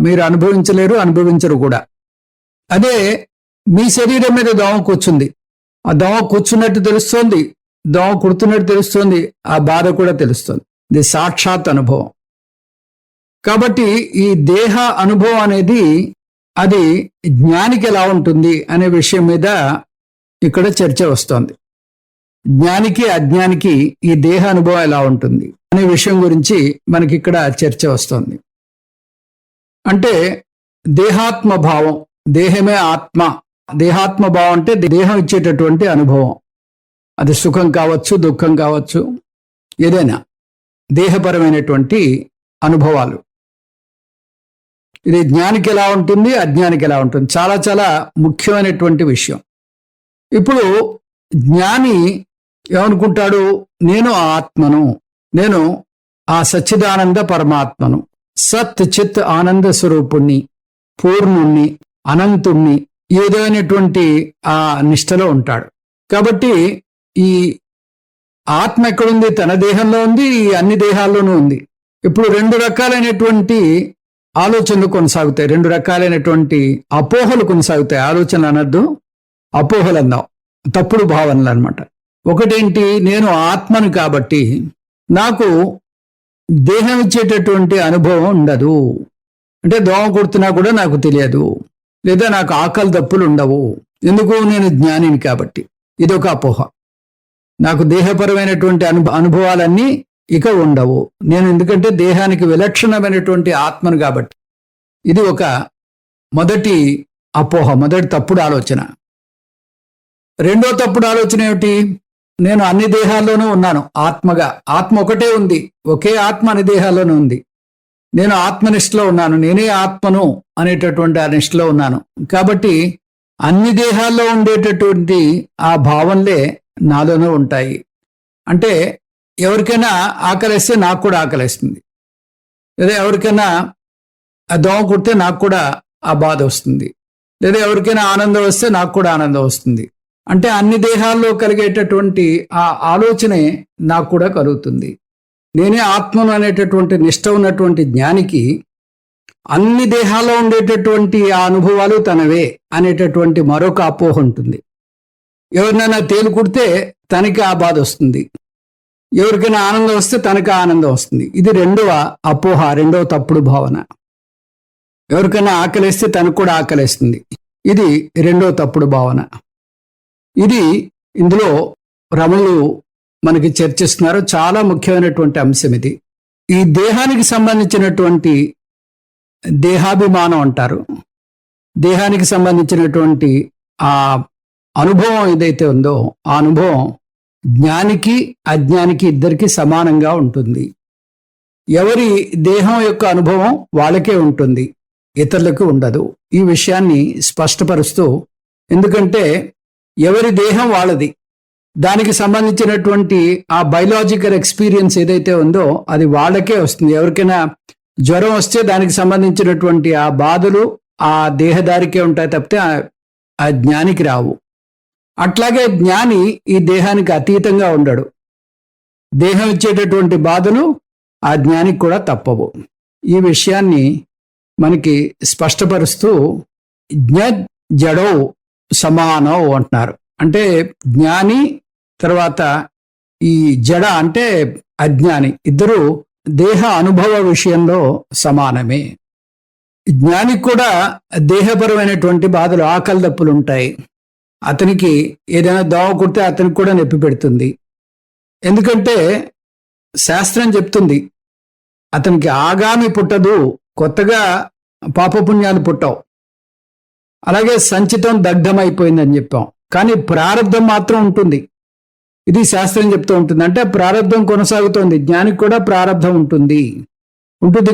మీరు అనుభవించరు కూడా. అదే మీ శరీరం మీద దోమ కూర్చుంది, ఆ దోమ కూర్చున్నట్టు తెలుస్తోంది, దోమ కుడుతున్నట్టు తెలుస్తోంది, ఆ బాధ కూడా తెలుస్తుంది. ఇది సాక్షాత్ అనుభవం. కాబట్టి ఈ దేహ అనుభవం అనేది అది జ్ఞానికి ఎలా ఉంటుంది అనే విషయం మీద ఇక్కడ చర్చ వస్తోంది. జ్ఞానికి అజ్ఞానికి ఈ దేహ అనుభవం ఎలా ఉంటుంది అనే విషయం గురించి మనకి ఇక్కడ చర్చ వస్తోంది. అంటే దేహాత్మ భావం, దేహమే ఆత్మ, దేహాత్మ భావం అంటే దేహం ఇచ్చేటటువంటి అనుభవం. అది సుఖం కావచ్చు, దుఃఖం కావచ్చు, ఏదైనా దేహపరమైనటువంటి అనుభవాలు. ఇది జ్ఞానికి ఎలా ఉంటుంది, అజ్ఞానికి ఎలా ఉంటుంది, చాలా చాలా ముఖ్యమైనటువంటి విషయం. ఇప్పుడు జ్ఞాని ఏమనుకుంటాడు, నేను ఆత్మను, నేను ఆ సచ్చిదానంద పరమాత్మను, సత్ చిత్ ఆనంద స్వరూపుణ్ణి, పూర్ణుణ్ణి, అనంతుణ్ణి, ఈ విధమైనటువంటి ఆ నిష్టలో ఉంటాడు. కాబట్టి ఈ ఆత్మ ఎక్కడుంది, తన దేహంలో ఉంది, ఈ అన్ని దేహాల్లోనూ ఉంది. ఇప్పుడు రెండు రకాలైనటువంటి ఆలోచనలు కొనసాగుతాయి, రెండు రకాలైనటువంటి అపోహలు కొనసాగుతాయి. ఆలోచనలు అనద్దు, అపోహలు అందాం, తప్పుడు భావనలు అనమాట. ఒకటేంటి, నేను ఆత్మను కాబట్టి నాకు దేహం ఇచ్చేటటువంటి అనుభవం ఉండదు. అంటే దోమ కుడుతున్నా కూడా నాకు తెలియదు, లేదా నాకు ఆకలి దప్పులు ఉండవు. ఎందుకు, నేను జ్ఞానిని కాబట్టి. ఇదొక అపోహ. నాకు దేహపరమైనటువంటి అనుభవాలన్నీ ఇక ఉండవు, నేను ఎందుకంటే దేహానికి విలక్షణమైనటువంటి ఆత్మను కాబట్టి. ఇది ఒక మొదటి అపోహ, మొదటి తప్పుడు ఆలోచన. రెండో తప్పుడు ఆలోచన ఏమిటి, నేను అన్ని దేహాల్లోనూ ఉన్నాను ఆత్మగా. ఆత్మ ఒకటే ఉంది, ఒకే ఆత్మ అన్ని దేహాల్లోనూ ఉంది. నేను ఆత్మనిష్టలో ఉన్నాను, నేనే ఆత్మను అనేటటువంటి ఆ నిష్టలో ఉన్నాను. కాబట్టి అన్ని దేహాల్లో ఉండేటటువంటి ఆ భావనలే నాలోనూ ఉంటాయి. అంటే ఎవరికైనా ఆకలిస్తే నాకు కూడా ఆకలిస్తుంది, లేదా ఎవరికైనా ఆ దోమ కుడితే నాకు కూడా ఆ బాధ వస్తుంది, లేదా ఎవరికైనా ఆనందం వస్తే నాకు కూడా ఆనందం వస్తుంది. అంటే అన్ని దేహాల్లో కలిగేటటువంటి ఆ ఆలోచనే నాకు కూడా కలుగుతుంది. నేనే ఆత్మను అనేటటువంటి నిష్ట ఉన్నటువంటి జ్ఞానికి అన్ని దేహాల్లో ఉండేటటువంటి ఆ అనుభవాలు తనవే అనేటటువంటి మరొక అపోహ ఉంటుంది. ఎవరినైనా తేలు కుడితే తనకి ఆ బాధ వస్తుంది, ఎవరికైనా ఆనందం వస్తే తనకి ఆనందం వస్తుంది. ఇది రెండవ అపోహ, రెండవ తప్పుడు భావన. ఎవరికైనా ఆకలిస్తే తనకు కూడా ఆకలిస్తుంది, ఇది రెండవ తప్పుడు భావన. ఇది ఇందులో రమణులు మనకి చర్చిస్తున్నారు. చాలా ముఖ్యమైనటువంటి అంశం ఇది. ఈ దేహానికి సంబంధించినటువంటి దేహాభిమానం అంటారు. దేహానికి సంబంధించినటువంటి ఆ అనుభవం ఏదైతే ఉందో ఆ అనుభవం జ్ఞానికి అజ్ఞానికి ఇద్దరికి సమానంగా ఉంటుంది. ఎవరి దేహం యొక్క అనుభవం వాళ్ళకే ఉంటుంది, ఇతరులకు ఉండదు. ఈ విషయాన్ని స్పష్టపరుస్తూ, ఎందుకంటే ఎవరి దేహం వాళ్ళది, దానికి సంబంధించినటువంటి ఆ బయలాజికల్ ఎక్స్పీరియన్స్ ఏదైతే ఉందో అది వాళ్ళకే వస్తుంది. ఎవరికైనా జ్వరం వస్తే దానికి సంబంధించినటువంటి ఆ బాధలు ఆ దేహదారికే ఉంటాయి తప్పితే ఆ జ్ఞానికి రావు. అట్లాగే జ్ఞాని ఈ దేహానికి అతీతంగా ఉండడు. దేహం ఇచ్చేటటువంటి బాధలు ఆ జ్ఞానికి కూడా తప్పవు. ఈ విషయాన్ని మనకి స్పష్టపరుస్తూ జ్ఞ జడౌ సమానం అంటున్నారు. అంటే జ్ఞాని తర్వాత ఈ జడ అంటే అజ్ఞాని ఇద్దరు దేహ అనుభవ విషయంలో సమానమే. జ్ఞానికి కూడా దేహపరమైనటువంటి బాధలు, ఆకలి దప్పులు ఉంటాయి. అతనికి ఏదైనా దోమ కుడితే అతనికి కూడా నొప్పి పెడుతుంది. ఎందుకంటే శాస్త్రం చెప్తుంది అతనికి ఆగామి పుట్టదు, కొత్తగా పాపపుణ్యాలు పుట్టవు. అలాగే సంచితం దగ్ధమైపోయిందని చెప్పాం. కానీ ప్రారంధం మాత్రం ఉంటుంది. ఇది శాస్త్రం చెప్తూ ఉంటుంది. అంటే ప్రారంధం కొనసాగుతోంది. జ్ఞానికి కూడా ప్రారంధం ఉంటుంది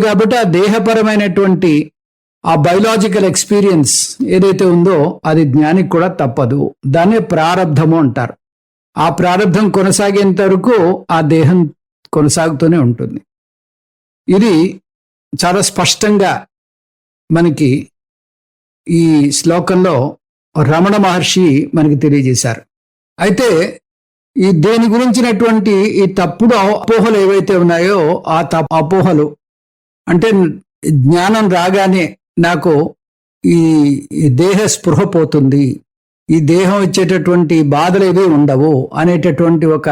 కాబట్టి ఆ దేహపరమైనటువంటి ఆ బయలాజికల్ ఎక్స్పీరియన్స్ ఏదైతే ఉందో అది జ్ఞానికి కూడా తప్పదు. దాన్నే ప్రారంధము అంటారు. ఆ ప్రారంధం కొనసాగేంత వరకు ఆ దేహం కొనసాగుతూనే ఉంటుంది. ఇది చాలా స్పష్టంగా మనకి ఈ శ్లోకంలో రమణ మహర్షి మనకి తెలియజేశారు. అయితే ఈ దేని గురించినటువంటి ఈ తప్పుడు అపోహలు ఏవైతే ఉన్నాయో ఆ అపోహలు అంటే జ్ఞానం రాగానే నాకు ఈ దేహ స్పృహ పోతుంది, ఈ దేహం ఇచ్చేటటువంటి బాధలు ఏవి ఉండవు అనేటటువంటి ఒక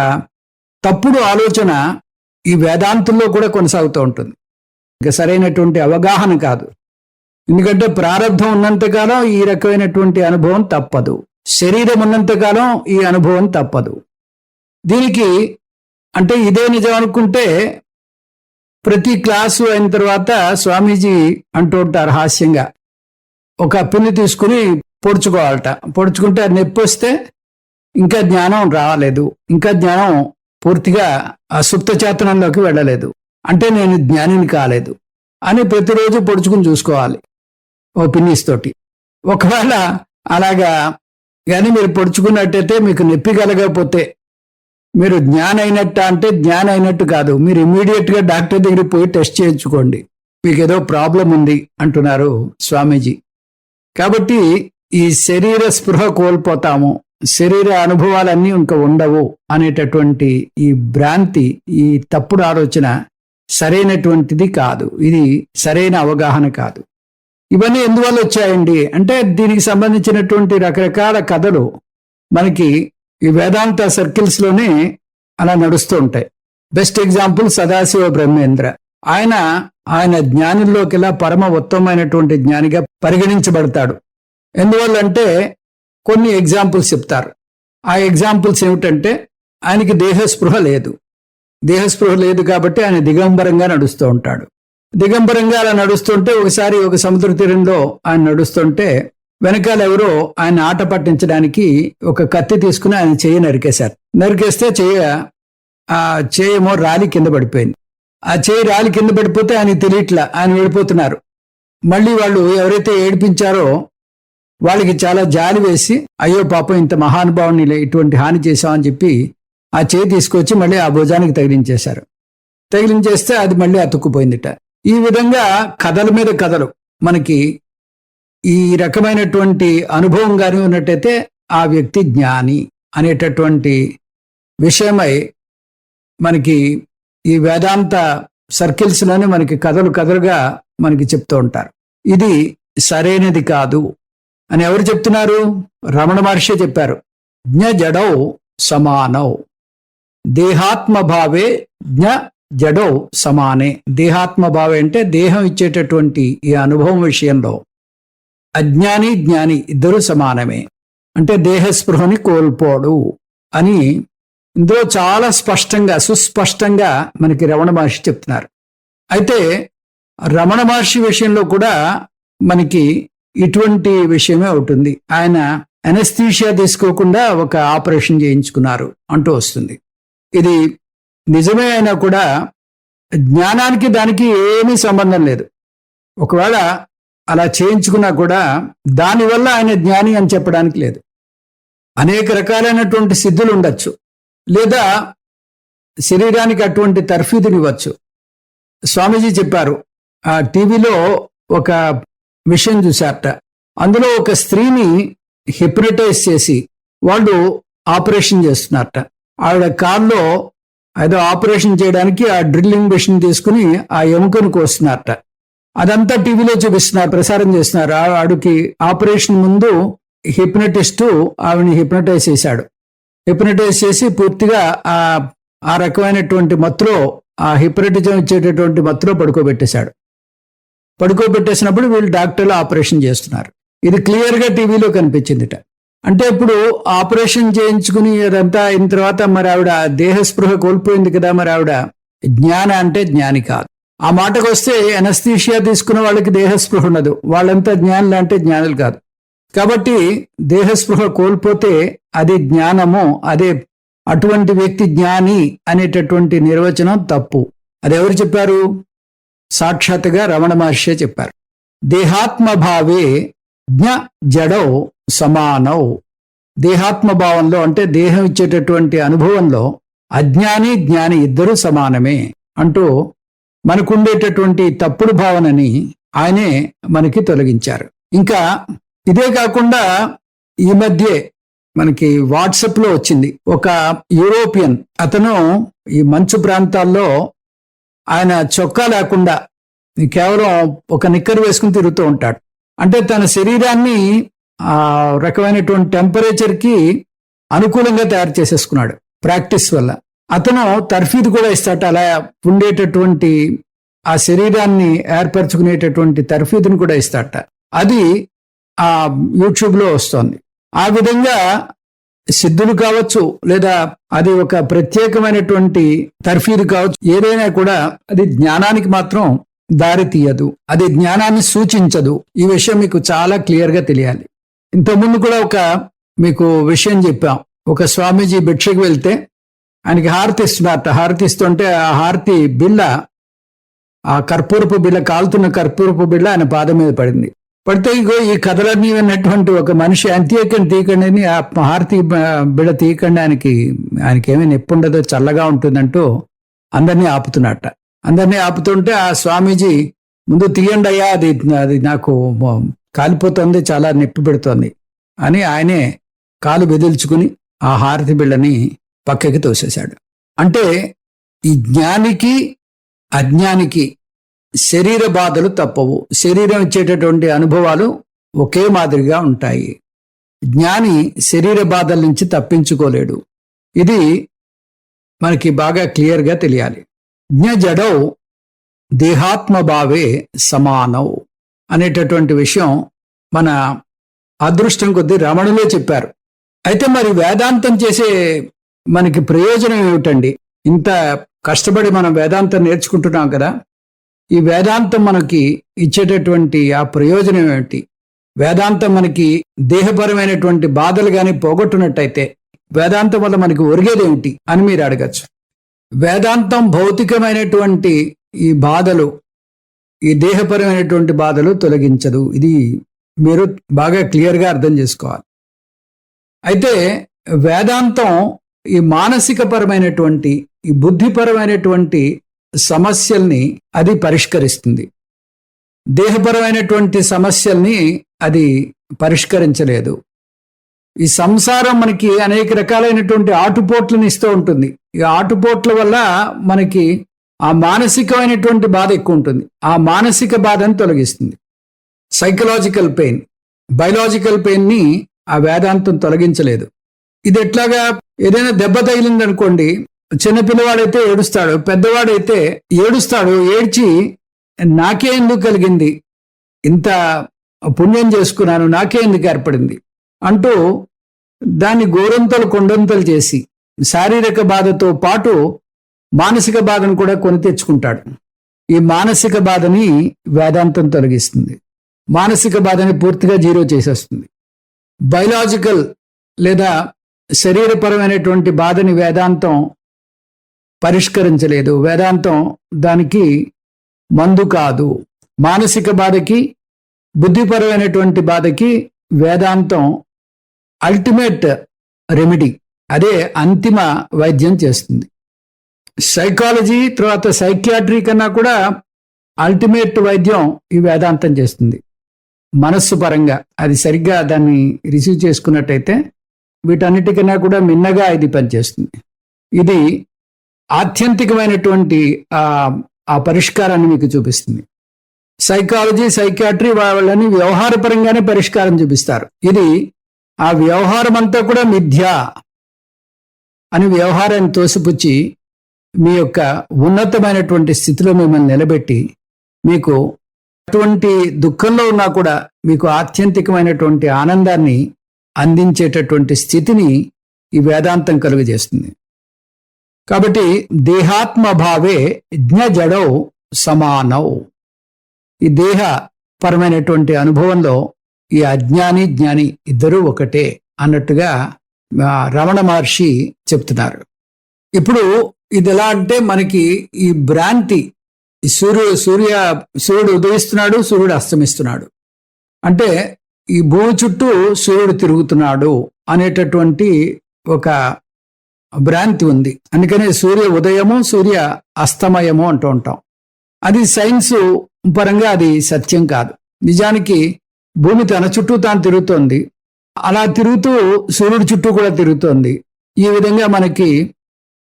తప్పుడు ఆలోచన ఈ వేదాంతుల్లో కూడా కొనసాగుతూ ఉంటుంది. ఇంకా సరైనటువంటి అవగాహన కాదు. ఎందుకంటే ప్రారంధం ఉన్నంతకాలం ఈ రకమైనటువంటి అనుభవం తప్పదు, శరీరం ఉన్నంతకాలం ఈ అనుభవం తప్పదు. దీనికి అంటే ఇదే నిజం అనుకుంటే ప్రతి క్లాసు అయిన తర్వాత స్వామీజీ అంటూ ఉంటారు హాస్యంగా, ఒక పిన్ని తీసుకుని పొడుచుకోవాలట. పొడుచుకుంటే అది నొప్పి వస్తే ఇంకా జ్ఞానం రాలేదు, ఇంకా జ్ఞానం పూర్తిగా ఆ సుప్త చేతనంలోకి వెళ్ళలేదు, అంటే నేను జ్ఞానిని కాలేదు అని ప్రతిరోజు పొడుచుకుని చూసుకోవాలి ఓ పిన్నిస్ తోటి. ఒకవేళ అలాగా కానీ మీరు పొడుచుకున్నట్టయితే మీకు నొప్పి కలగకపోతే మీరు జ్ఞానం అయినట్టు అంటే జ్ఞానం అయినట్టు కాదు. మీరు ఇమ్మీడియట్గా డాక్టర్ దగ్గరికి పోయి టెస్ట్ చేయించుకోండి, మీకు ఏదో ప్రాబ్లం ఉంది అంటున్నారు స్వామీజీ. కాబట్టి ఈ శరీర స్పృహ కోల్పోతాము, శరీర అనుభవాలన్నీ ఇంకా ఉండవు అనేటటువంటి ఈ భ్రాంతి, ఈ తప్పుడు ఆలోచన సరైనటువంటిది కాదు. ఇది సరైన అవగాహన కాదు. ఇవన్నీ ఎందువల్ల వచ్చాయండి అంటే దీనికి సంబంధించినటువంటి రకరకాల కథలు మనకి ఈ వేదాంత సర్కిల్స్ లోనే అలా నడుస్తూ ఉంటాయి. Best example Sadashiva Brahmendra. ఆయన జ్ఞానుల్లోకిలా పరమ ఉత్తమమైనటువంటి జ్ఞానిగా పరిగణించబడతాడు. ఎందువల్లంటే కొన్ని ఎగ్జాంపుల్స్ చెప్తారు. ఆ ఎగ్జాంపుల్స్ ఏమిటంటే ఆయనకి దేహస్పృహ లేదు కాబట్టి ఆయన దిగంబరంగా నడుస్తూ ఉంటాడు. దిగంబరంగా అలా నడుస్తుంటే ఒకసారి ఒక సముద్ర తీరంలో ఆయన నడుస్తుంటే వెనకాల ఎవరో ఆయన ఆట పట్టించడానికి ఒక కత్తి తీసుకుని ఆయన చెయ్యి నరికేశారు. నరికేస్తే చేయమో రాలి కింద పడిపోయింది. ఆ చెయ్యి రాలి కింద పడిపోతే ఆయనకి తెలియట్లా, ఆయన వెళ్ళిపోతున్నారు. మళ్ళీ వాళ్ళు ఎవరైతే ఏడిపించారో వాళ్ళకి చాలా జాలి వేసి, అయ్యో పాపం ఇంత మహానుభావుని ఇటువంటి హాని చేశామని చెప్పి ఆ చేయి తీసుకొచ్చి మళ్ళీ ఆ భుజానికి తగిలించేస్తే అది మళ్ళీ అతుక్కుపోయిందిట. ఈ విధంగా కథల మీద కథలు మనకి ఈ రకమైనటువంటి అనుభవం కానీ ఉన్నట్టయితే ఆ వ్యక్తి జ్ఞాని అనేటటువంటి విషయమై మనకి ఈ వేదాంత సర్కిల్స్లోనే మనకి కథలుగా మనకి చెప్తూ ఉంటారు. ఇది సరైనది కాదు అని ఎవరు చెప్తున్నారు? రమణ మహర్షి చెప్పారు. జ్ఞ జడౌ సమానౌ దేహాత్మభావే జ్ఞ జడౌ సమానే. దేహాత్మభావే అంటే దేహం ఇచ్చేటటువంటి ఈ అనుభవం విషయంలో అజ్ఞాని జ్ఞాని ఇద్దరు సమానమే. అంటే దేహస్పృహని కోల్పోడు అని ఇందులో చాలా సుస్పష్టంగా మనకి రమణ మహర్షి చెప్తున్నారు. అయితే రమణ మహర్షి విషయంలో కూడా మనకి ఇటువంటి విషయమే ఉంటుంది. ఆయన అనస్థీషియా తీసుకోకుండా ఒక ఆపరేషన్ చేయించుకున్నారు అంటూ వస్తుంది. ఇది నిజమే అయినా కూడా జ్ఞానానికి దానికి ఏమీ సంబంధం లేదు. ఒకవేళ అలా చేయించుకున్నా కూడా దానివల్ల ఆయన జ్ఞాని అని చెప్పడానికి లేదు. అనేక రకాలైనటువంటి సిద్ధులు ఉండొచ్చు, లేదా శరీరానికి అటువంటి తర్ఫీదునివ్వచ్చు. స్వామీజీ చెప్పారు, ఆ టీవీలో ఒక విషయం చూశారట. అందులో ఒక స్త్రీని హిప్నటైజ్ చేసి వాళ్ళు ఆపరేషన్ చేస్తున్నారట. ఆవిడ కాల్లో ఏదో ఆపరేషన్ చేయడానికి ఆ డ్రిల్లింగ్ మిషన్ తీసుకుని ఆ ఎముకను కోస్తున్నారట. అదంతా టీవీలో చూపిస్తున్నారు, ప్రసారం చేస్తున్నారు. ఆవిడకి ఆపరేషన్ ముందు హిప్నటిస్టు ఆవిడని హిప్నటైజ్ చేశాడు. హిప్నటైజ్ చేసి పూర్తిగా ఆ రకమైనటువంటి మత్తులో, ఆ హిప్నటిజం ఇచ్చేటటువంటి మత్తులో పడుకోబెట్టేశాడు. పడుకోబెట్టేసినప్పుడు వీళ్ళు డాక్టర్లు ఆపరేషన్ చేస్తున్నారు. ఇది క్లియర్గా టీవీలో కనిపించిందిట. అంటే ఇప్పుడు ఆపరేషన్ చేయించుకుని అదంతా అయిన తర్వాత మరి ఆవిడ దేహస్పృహ కోల్పోయింది కదా, మరి ఆవిడ జ్ఞాన అంటే జ్ఞాని కాదు. ఆ మాటకు వస్తే ఎనస్థీషియా తీసుకున్న వాళ్ళకి దేహస్పృహ ఉండదు, వాళ్ళంతా జ్ఞానులు అంటే జ్ఞానులు కాదు. కాబట్టి దేహస్పృహ కోల్పోతే అది జ్ఞానము, అదే అటువంటి వ్యక్తి జ్ఞాని అనేటటువంటి నిర్వచనం తప్పు. అది ఎవరు చెప్పారు? సాక్షాత్తుగా రమణ మహర్షి చెప్పారు. దేహాత్మభావే జ్ఞ జడౌ సమానౌ. దేహాత్మభావంలో అంటే దేహం ఇచ్చేటటువంటి అనుభవంలో అజ్ఞాని జ్ఞాని ఇద్దరు సమానమే అంటూ మనకుండేటటువంటి తప్పుడు భావనని ఆయనే మనకి తొలగించారు. ఇంకా ఇదే కాకుండా ఈ మధ్యే మనకి వాట్సాప్ లో వచ్చింది, ఒక యూరోపియన్ అతను ఈ మంచు ప్రాంతాల్లో ఆయన చొక్కా లేకుండా కేవలం ఒక నిక్కరు వేసుకుని తిరుగుతూ ఉంటాడు. అంటే తన శరీరాన్ని ఆ రకమైనటువంటి టెంపరేచర్కి అనుకూలంగా తయారు చేసేసుకున్నాడు ప్రాక్టీస్ వల్ల. అతను తర్ఫీదు కూడా ఇస్తాట, అలా ఉండేటటువంటి ఆ శరీరాన్ని ఏర్పరచుకునేటటువంటి తర్ఫీదును కూడా ఇస్తాట. అది ఆ యూట్యూబ్లో వస్తోంది. ఆ విధంగా సిద్ధులు కావచ్చు, లేదా అది ఒక ప్రత్యేకమైనటువంటి తర్ఫీదు కావచ్చు, ఏదైనా కూడా అది జ్ఞానానికి మాత్రం దారి తీయదు, అది జ్ఞానాన్ని సూచించదు. ఈ విషయం మీకు చాలా క్లియర్గా తెలియాలి. ఇంతకుముందు కూడా ఒక మీకు విషయం చెప్పాం. ఒక స్వామీజీ భిక్షకు వెళ్తే ఆయనకి హారతి ఇస్తున్నారట. హారతి ఇస్తుంటే ఆ హారతి బిళ్ళ, ఆ కర్పూరపు బిళ్ళ, కాలుతున్న కర్పూరపు బిళ్ళ ఆయన పాదం మీద పడింది. పడితే ఇగో ఈ కథలన్నీ విన్నటువంటి ఒక మనిషి అంత్యకండి తీయకండి, ఆ హారతి బిళ్ళ తీయకండి, ఆయనకి ఏమీ నొప్పి ఉండదు, చల్లగా ఉంటుందంటూ అందరినీ ఆపుతున్నట్ట. అందరినీ ఆపుతుంటే ఆ స్వామీజీ ముందు తీయండి అయ్యా, అది నాకు కాలిపోతుంది, చాలా నొప్పి పెడుతోంది అని ఆయనే కాలు బెదిల్చుకుని ఆ హారతి బిళ్ళని పక్కకి తోసేశాడు. అంటే ఈ జ్ఞానికి అజ్ఞానికి శరీర బాధలు తప్పవు, శరీరం ఇచ్చేటటువంటి అనుభవాలు ఒకే మాదిరిగా ఉంటాయి. జ్ఞాని శరీర బాధల నుంచి తప్పించుకోలేడు. ఇది మనకి బాగా క్లియర్గా తెలియాలి. జ్ఞజడౌ దేహాత్మభావే సమానౌ అనేటటువంటి విషయం మన అదృష్టం కొద్దీ రమణులే చెప్పారు. అయితే మరి వేదాంతం చేసే మనకి ప్రయోజనం ఏమిటండి? ఇంత కష్టపడి మనం వేదాంతం నేర్చుకుంటున్నాం కదా, ఈ వేదాంతం మనకి ఇచ్చేటటువంటి ఆ ప్రయోజనం ఏమిటి? వేదాంతం మనకి దేహపరమైనటువంటి బాధలు కానీ పోగొట్టున్నట్టయితే వేదాంతం వల్ల మనకి ఒరిగేదేమిటి అని మీరు అడగచ్చు. వేదాంతం భౌతికమైనటువంటి ఈ బాధలు, ఈ దేహపరమైనటువంటి బాధలు తొలగించదు. ఇది మీరు బాగా క్లియర్గా అర్థం చేసుకోవాలి. అయితే వేదాంతం ఈ మానసిక పరమైనటువంటి, ఈ బుద్ధిపరమైనటువంటి సమస్యల్ని అది పరిష్కరిస్తుంది. దేహపరమైనటువంటి సమస్యల్ని అది పరిష్కరించలేదు. ఈ సంసారం మనకి అనేక రకాలైనటువంటి ఆటుపోట్లను ఇస్తూ ఉంటుంది. ఈ ఆటుపోట్ల వల్ల మనకి ఆ మానసికమైనటువంటి బాధ ఎక్కువ ఉంటుంది. ఆ మానసిక బాధను తొలగిస్తుంది. సైకలాజికల్ పెయిన్, బయలాజికల్ పెయిన్ని ఆ వేదాంతం తొలగించలేదు. ఇది ఎట్లాగా? ఏదైనా దెబ్బ తగిలింది అనుకోండి, చిన్నపిల్లవాడైతే ఏడుస్తాడు, పెద్దవాడైతే ఏడుస్తాడు. ఏడ్చి నాకే ఎందుకు కలిగింది, ఇంత పుణ్యం చేసుకున్నాను, నాకే ఎందుకు ఏర్పడింది అంటూ దాన్ని గోరంతలు కొండంతలు చేసి శారీరక బాధతో పాటు మానసిక బాధను కూడా కొని తెచ్చుకుంటాడు. ఈ మానసిక బాధని వేదాంతం తొలగిస్తుంది. మానసిక బాధని పూర్తిగా జీరో చేసేస్తుంది. బయలాజికల్ లేదా శరీరపరమైనటువంటి బాధని వేదాంతం పరిష్కరించలేదు. వేదాంతం దానికి మందు కాదు. మానసిక బాధకి, బుద్ధిపరమైనటువంటి బాధకి వేదాంతం అల్టిమేట్ రెమెడీ, అదే అంతిమ వైద్యం చేస్తుంది. సైకాలజీ తర్వాత సైకియాట్రీ కన్నా కూడా అల్టిమేట్ వైద్యం ఈ వేదాంతం చేస్తుంది. మనస్సు పరంగా అది సరిగ్గా దాన్ని రిసీవ్ చేసుకున్నట్టయితే వీటన్నిటికన్నా కూడా మిన్నగా ఇది పనిచేస్తుంది. ఇది ఆత్యంతికమైనటువంటి ఆ పరిష్కారాన్ని మీకు చూపిస్తుంది. సైకాలజీ, సైకియాట్రీ వాళ్ళని వ్యవహారపరంగానే పరిష్కారం చూపిస్తారు. ఇది ఆ వ్యవహారం అంతా కూడా మిథ్య అని వ్యవహారాన్ని తోసిపుచ్చి మీ యొక్క ఉన్నతమైనటువంటి స్థితిలో మిమ్మల్ని నిలబెట్టి మీకు అటువంటి దుఃఖంలో ఉన్నా కూడా మీకు ఆత్యంతికమైనటువంటి ఆనందాన్ని అందించేటటువంటి స్థితిని ఈ వేదాంతం కలుగజేస్తుంది. కాబట్టి దేహాత్మ భావే జ్ఞజడౌ సమానౌ, ఈ దేహపరమైనటువంటి అనుభవంలో ఈ అజ్ఞాని జ్ఞాని ఇద్దరూ ఒకటే అన్నట్టుగా రమణ మహర్షి చెప్తున్నారు. ఇప్పుడు ఇది ఎలా అంటే మనకి ఈ భ్రాంతి, సూర్యుడు ఉదయిస్తున్నాడు, సూర్యుడు అస్తమిస్తున్నాడు అంటే ఈ భూమి చుట్టూ సూర్యుడు తిరుగుతున్నాడు అనేటటువంటి ఒక భ్రాంతి ఉంది. అందుకనే సూర్య ఉదయము సూర్య అస్తమయము అంటూ ఉంటాం. అది సైన్స్ పరంగా అది సత్యం కాదు. నిజానికి భూమి తన చుట్టూ తాను తిరుగుతోంది, అలా తిరుగుతూ సూర్యుడి చుట్టూ కూడా తిరుగుతోంది. ఈ విధంగా మనకి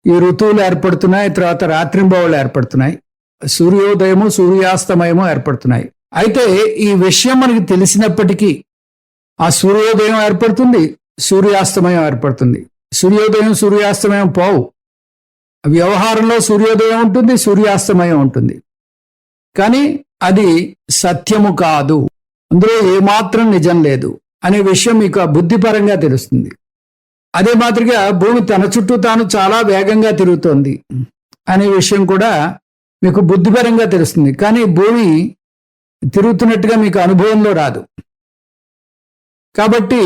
ఈ ఋతువులు ఏర్పడుతున్నాయి, తర్వాత రాత్రింబవళ్ళు ఏర్పడుతున్నాయి, సూర్యోదయము సూర్యాస్తమయము ఏర్పడుతున్నాయి. అయితే ఈ విషయం మనకి తెలిసినప్పటికీ ఆ సూర్యోదయం ఏర్పడుతుంది, సూర్యాస్తమయం ఏర్పడుతుంది. సూర్యోదయం సూర్యాస్తమయం పోవు. వ్యవహారంలో సూర్యోదయం ఉంటుంది, సూర్యాస్తమయం ఉంటుంది, కానీ అది సత్యము కాదు, అందులో ఏమాత్రం నిజం లేదు అనే విషయం మీకు ఆ బుద్ధిపరంగా తెలుస్తుంది. అదే మాదిరిగా భూమి తన చుట్టూ తాను చాలా వేగంగా తిరుగుతోంది అనే విషయం కూడా మీకు బుద్ధిపరంగా తెలుస్తుంది, కానీ భూమి తిరుగుతున్నట్టుగా మీకు అనుభవంలో రాదు. కాబట్టి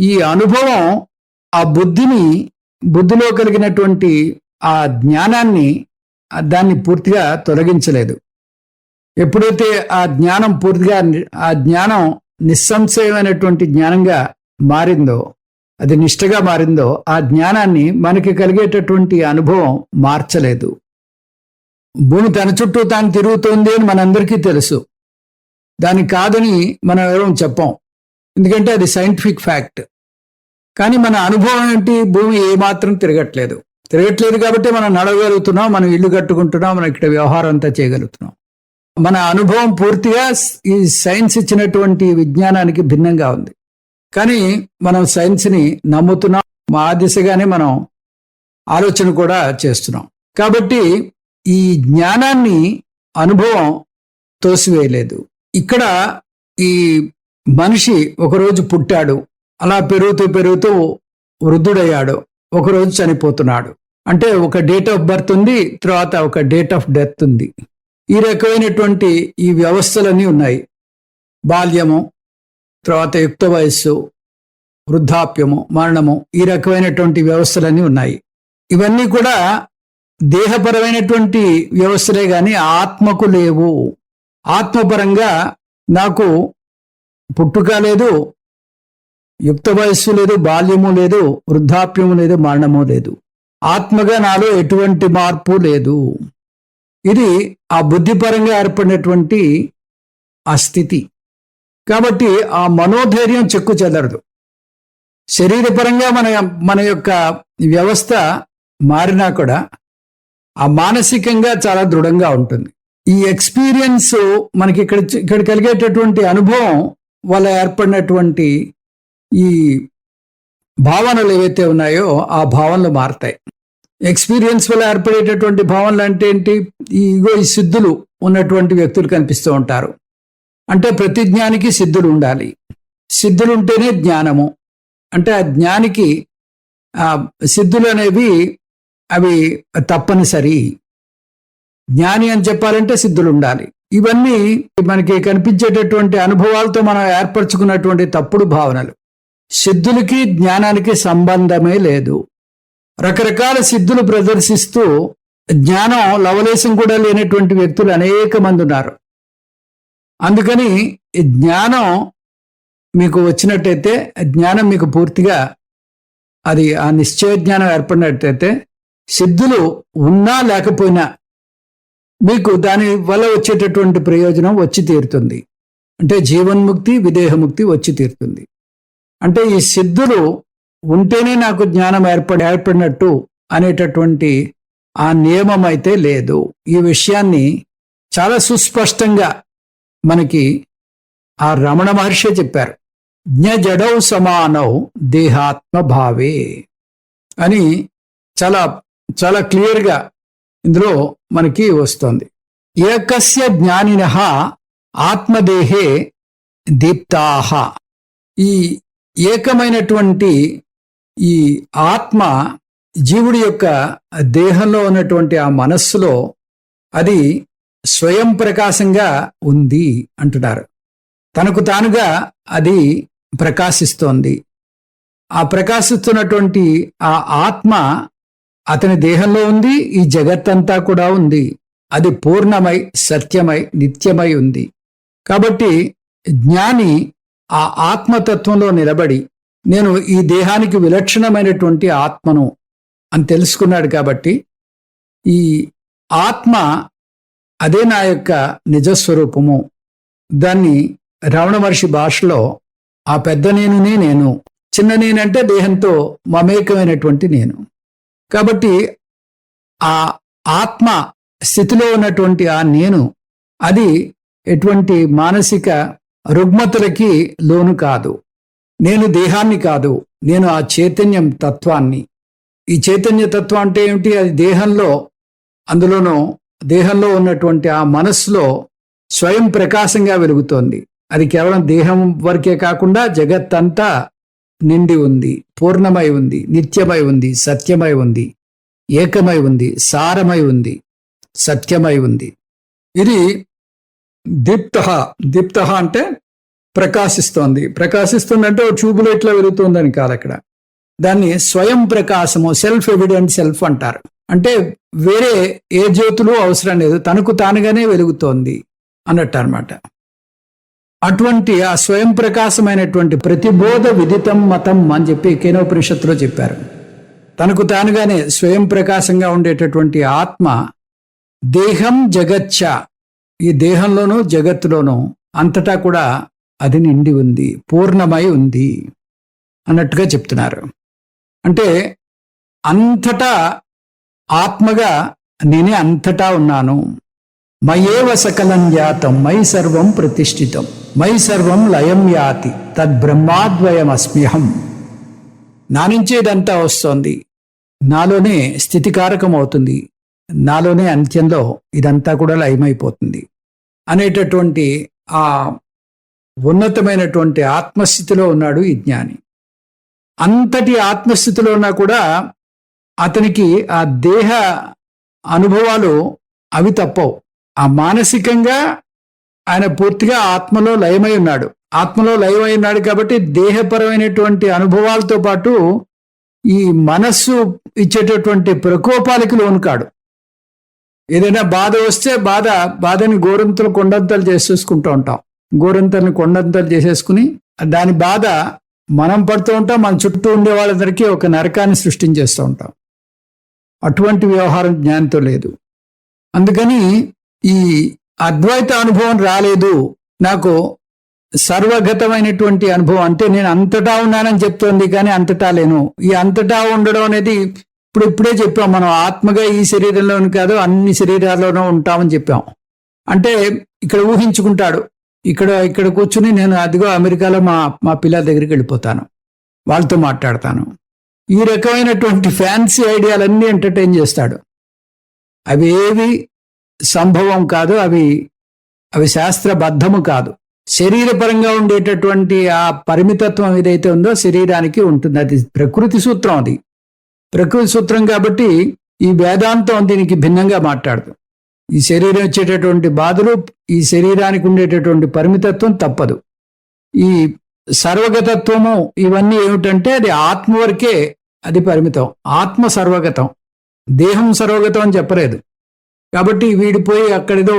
ఈ అనుభవం ఆ బుద్ధిలో కలిగినటువంటి ఆ జ్ఞానాన్ని దాన్ని పూర్తిగా తొలగించలేదు. ఎప్పుడైతే ఆ జ్ఞానం పూర్తిగా ఆ జ్ఞానం నిస్సంశయమైనటువంటి జ్ఞానంగా మారిందో, అది నిష్ఠగా మారిందో, ఆ జ్ఞానాన్ని మనకి కలిగేటటువంటి అనుభవం మార్చలేదు. భూమి తన చుట్టూ తాను తిరుగుతోంది అని మనందరికీ తెలుసు, దాని కాదని మనం ఎవరూ చెప్పం, ఎందుకంటే అది సైంటిఫిక్ ఫ్యాక్ట్. కానీ మన అనుభవం ఏంటి? భూమి ఏమాత్రం తిరగట్లేదు కాబట్టి మనం నడవగలుగుతున్నాం, మనం ఇల్లు కట్టుకుంటున్నాం, మనం ఇక్కడ వ్యవహారం అంతా చేయగలుగుతున్నాం. మన అనుభవం పూర్తిగా ఈ సైన్స్ ఇచ్చినటువంటి విజ్ఞానానికి భిన్నంగా ఉంది, కానీ మనం సైన్స్ని నమ్ముతున్నాం, ఆ దిశగానే మనం ఆలోచన కూడా చేస్తున్నాం. కాబట్టి ఈ జ్ఞానాన్ని అనుభవం తోసివేయలేదు. ఇక్కడ ఈ మనిషి ఒకరోజు పుట్టాడు, అలా పెరుగుతూ వృద్ధుడయ్యాడు, ఒకరోజు చనిపోతున్నాడు. అంటే ఒక డేట్ ఆఫ్ బర్త్ ఉంది, తర్వాత ఒక డేట్ ఆఫ్ డెత్ ఉంది. ఈ రకమైనటువంటి ఈ వ్యవస్థలన్నీ ఉన్నాయి. బాల్యము, తర్వాత యుక్త వయస్సు, వృద్ధాప్యము, మరణము, ఈ రకమైనటువంటి వ్యవస్థలన్నీ ఉన్నాయి. ఇవన్నీ కూడా దేహపరమైనటువంటి వ్యవస్థలే కానీ ఆత్మకు లేవు. ఆత్మపరంగా నాకు పుట్టుక లేదు, యుక్త వయస్సు లేదు, బాల్యము లేదు, వృద్ధాప్యము లేదు, మరణము లేదు. ఆత్మగా నాలో ఎటువంటి మార్పు లేదు. ఇది ఆ బుద్ధిపరంగా ఏర్పడినటువంటి ఆ స్థితి. కాబట్టి ఆ మనోధైర్యం చెక్కు చెదరదు. శరీరపరంగా మన యొక్క వ్యవస్థ మారినా కూడా ఆ మానసికంగా చాలా దృఢంగా ఉంటుంది. ఈ ఎక్స్పీరియన్స్ మనకి ఇక్కడ కలిగేటటువంటి అనుభవం వల్ల ఏర్పడినటువంటి ఈ భావనలు ఏవైతే ఉన్నాయో ఆ భావనలు మారతాయి. ఎక్స్పీరియన్స్ వల్ల ఏర్పడేటటువంటి భావనలు అంటే ఏంటి? ఈ సిద్ధులు ఉన్నటువంటి వ్యక్తులు కనిపిస్తూ ఉంటారు. అంటే ప్రతి జ్ఞానికి సిద్ధులు ఉండాలి, సిద్ధులు ఉంటేనే జ్ఞానము. అంటే ఆ జ్ఞానికి సిద్ధులు అనేవి అవి తప్పనిసరి. జ్ఞాని అని చెప్పాలంటే సిద్ధులు ఉండాలి. ఇవన్నీ మనకి కనిపించేటటువంటి అనుభవాలతో మనం ఏర్పరచుకున్నటువంటి తప్పుడు భావనలు. సిద్ధులకి జ్ఞానానికి సంబంధమే లేదు. రకరకాల సిద్ధులు ప్రదర్శిస్తూ జ్ఞానం లవలేశం కూడా లేనటువంటి వ్యక్తులు అనేక మంది ఉన్నారు. అందుకని జ్ఞానం మీకు వచ్చినట్టయితే, జ్ఞానం మీకు పూర్తిగా అది ఆ నిశ్చయ జ్ఞానం ఏర్పడినట్టయితే, సిద్ధులు ఉన్నా లేకపోయినా మీకు దాని వల్ల వచ్చేటటువంటి ప్రయోజనం వచ్చి తీరుతుంది. అంటే జీవన్ముక్తి, విదేహముక్తి వచ్చి తీరుతుంది. అంటే ఈ సిద్ధులు ఉంటేనే నాకు జ్ఞానం ఏర్పడినట్టు అనేటటువంటి ఆ నియమం అయితే లేదు. ఈ విషయాన్ని చాలా సుస్పష్టంగా మనకి ఆ రమణ మహర్షి చెప్పారు. జ్ఞజడౌ సమానౌ దేహాత్మ భావే అని చాలా చాలా క్లియర్గా ఇందులో మనకి వస్తుంది. ఏకస్య జ్ఞానినః ఆత్మదేహే దీప్తాః. ఈ ఏకమైనటువంటి ఈ ఆత్మ జీవుడి యొక్క దేహంలో ఉన్నటువంటి ఆ మనస్సులో అది స్వయం ప్రకాశంగా ఉంది అంటున్నారు. తనకు తానుగా అది ప్రకాశిస్తోంది. ఆ ప్రకాశిస్తున్నటువంటి ఆ ఆత్మ అతని దేహంలో ఉంది, ఈ జగత్తంతా కూడా ఉంది. అది పూర్ణమై సత్యమై నిత్యమై ఉంది. కాబట్టి జ్ఞాని ఆ ఆత్మతత్వంలో నిలబడి నేను ఈ దేహానికి విలక్షణమైనటువంటి ఆత్మను అని తెలుసుకున్నాడు. కాబట్టి ఈ ఆత్మ అదే నా యొక్క నిజస్వరూపము. దాన్ని రమణ మహర్షి భాషలో ఆ పెద్ద నేనునే నేను, చిన్న నేనంటే దేహంతో మమేకమైనటువంటి నేను. కాబట్టి ఆ ఆత్మ స్థితిలో ఉన్నటువంటి ఆ నేను అది ఎటువంటి మానసిక రుగ్మతలకి లోను కాదు. నేను దేహాన్ని కాదు, నేను ఆ చైతన్యం తత్వాన్ని. ఈ చైతన్య తత్వం అంటే ఏమిటి? అది దేహంలో, అందులోనూ దేహంలో ఉన్నటువంటి ఆ మనస్సులో స్వయం ప్రకాశంగా వెలుగుతోంది. అది కేవలం దేహం వరకే కాకుండా జగత్తంతా నిండి ఉంది, పూర్ణమై ఉంది, నిత్యమై ఉంది, సత్యమై ఉంది, ఏకమై ఉంది, సారమై ఉంది, సత్యమై ఉంది. ఇది దీప్త అంటే ప్రకాశిస్తోంది. ప్రకాశిస్తుందంటే ఓ ట్యూబ్ లైట్లో వెలుగుతుందని కాదు అక్కడ. దాన్ని స్వయం ప్రకాశము, సెల్ఫ్ ఎవిడెంట్ సెల్ఫ్ అంటారు. అంటే వేరే ఏ జ్యోతులు అవసరం లేదు, తనకు తానుగానే వెలుగుతోంది అన్నట్టు అనమాట. అటువంటి ఆ స్వయం ప్రకాశమైనటువంటి ప్రతిబోధ విదితం మతం అని చెప్పి కేనోపనిషత్తులో చెప్పారు. తనకు తానుగానే స్వయం ప్రకాశంగా ఉండేటటువంటి ఆత్మ దేహం జగచ్చ, ఈ దేహంలోనూ జగత్తులోనూ అంతటా కూడా అది నిండి ఉంది, పూర్ణమై ఉంది అన్నట్టుగా చెప్తున్నారు. అంటే అంతటా ఆత్మగా నేనే అంతటా ఉన్నాను. మయేవ సకలం యాతం మై సర్వం ప్రతిష్ఠితం మై సర్వం లయం యాతి తద్బ్రహ్మాద్వయం అస్మ్యహం. నా నుంచే ఇదంతా వస్తోంది, నాలోనే స్థితికారకం అవుతుంది, నాలోనే అంత్యంలో ఇదంతా కూడా లయమైపోతుంది అనేటటువంటి ఆ ఉన్నతమైనటువంటి ఆత్మస్థితిలో ఉన్నాడు ఈ జ్ఞాని. అంతటి ఆత్మస్థితిలో ఉన్నా కూడా అతనికి ఆ దేహ అనుభవాలు అవి తప్పవు. ఆ మానసికంగా ఆయన పూర్తిగా ఆత్మలో లయమై ఉన్నాడు. ఆత్మలో లయమై ఉన్నాడు కాబట్టి దేహపరమైనటువంటి అనుభవాలతో పాటు ఈ మనస్సు ఇచ్చేటటువంటి ప్రకోపాలకి లోను కాడు. ఏదైనా బాధ వస్తే బాధని గోరంతలు కొండంతలు చేసేసుకుంటూ ఉంటాం. గోరంతల్ని కొండంతలు చేసేసుకుని దాని బాధ మనం పడుతూ ఉంటాం, మన చుట్టూ ఉండే వాళ్ళందరికీ ఒక నరకాన్ని సృష్టించేస్తూ ఉంటాం. అటువంటి వ్యవహారం జ్ఞానంతో లేదు. అందుకని ఈ అద్వైత అనుభవం రాలేదు నాకు. సర్వగతమైనటువంటి అనుభవం అంటే నేను అంతటా ఉన్నానని చెప్తోంది, కానీ అంతటా లేను. ఈ అంతటా ఉండడం అనేది ఇప్పుడే చెప్పాం మనం. ఆత్మగా ఈ శరీరంలోని కాదు, అన్ని శరీరాల్లోనూ ఉంటామని చెప్పాం. అంటే ఇక్కడ ఊహించుకుంటాడు, ఇక్కడ కూర్చుని నేను అదిగో అమెరికాలో మా పిల్లల దగ్గరికి వెళ్ళిపోతాను, వాళ్ళతో మాట్లాడతాను. ఈ రకమైనటువంటి ఫ్యాన్సీ ఐడియాలన్నీ ఎంటర్టైన్ చేస్తాడు. అవి ఏవి సంభవం కాదు, అవి శాస్త్రబద్ధము కాదు. శరీరపరంగా ఉండేటటువంటి ఆ పరిమితత్వం ఏదైతే ఉందో శరీరానికి ఉంటుంది. అది ప్రకృతి సూత్రం. అది ప్రకృతి సూత్రం కాబట్టి ఈ వేదాంతం దీనికి భిన్నంగా మాట్లాడదు. ఈ శరీరం వచ్చేటటువంటి బాధలు, ఈ శరీరానికి ఉండేటటువంటి పరిమితత్వం తప్పదు. ఈ సర్వగతత్వము ఇవన్నీ ఏమిటంటే అది ఆత్మ వరకే అది పరిమితం. ఆత్మ సర్వగతం, దేహం సర్వగతం అని చెప్పలేదు. కాబట్టి వీడిపోయి అక్కడేదో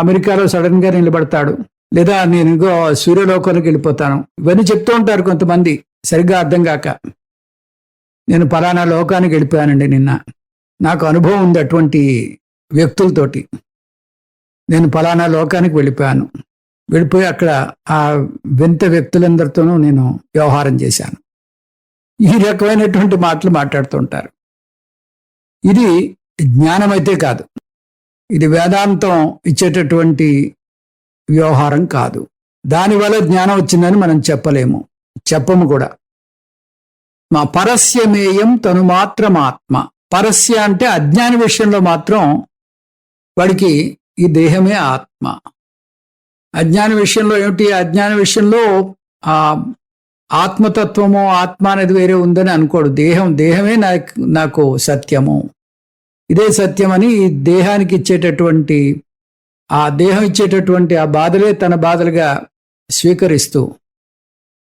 అమెరికాలో సడన్ గా నిలబడతాడు, లేదా నేను ఇంకో సూర్యలోకానికి వెళ్ళిపోతాను, ఇవన్నీ చెప్తూ ఉంటారు కొంతమంది సరిగ్గా అర్థం కాక. నేను పలానా లోకానికి వెళ్ళిపోయానండి నిన్న, నాకు అనుభవం ఉంది అటువంటి వ్యక్తులతోటి. నేను పలానా లోకానికి వెళ్ళిపోయి అక్కడ ఆ వింత వ్యక్తులందరితోనూ నేను వ్యవహారం చేశాను. ఈ రకమైనటువంటి మాటలు మాట్లాడుతూ ఉంటారు. ఇది జ్ఞానమైతే కాదు, ఇది వేదాంతం ఇచ్చేటటువంటి వ్యవహారం కాదు. దానివల్ల జ్ఞానం వచ్చిందని మనం చెప్పలేము. చెప్పము కూడా. మా పరస్యమేయం తను మాత్రమాత్మ. పరస్య అంటే అజ్ఞాని విషయంలో మాత్రం వాడికి ఈ దేహమే ఆత్మ. అజ్ఞాని విషయంలో ఏమిటి? అజ్ఞాని విషయంలో ఆ ఆత్మతత్వము, ఆత్మ అనేది వేరే ఉందని అనుకోడు. దేహమే నాకు సత్యము, ఇదే సత్యమని ఈ దేహానికి ఇచ్చేటటువంటి ఆ దేహం ఇచ్చేటటువంటి ఆ బాధలే తన బాధలుగా స్వీకరిస్తూ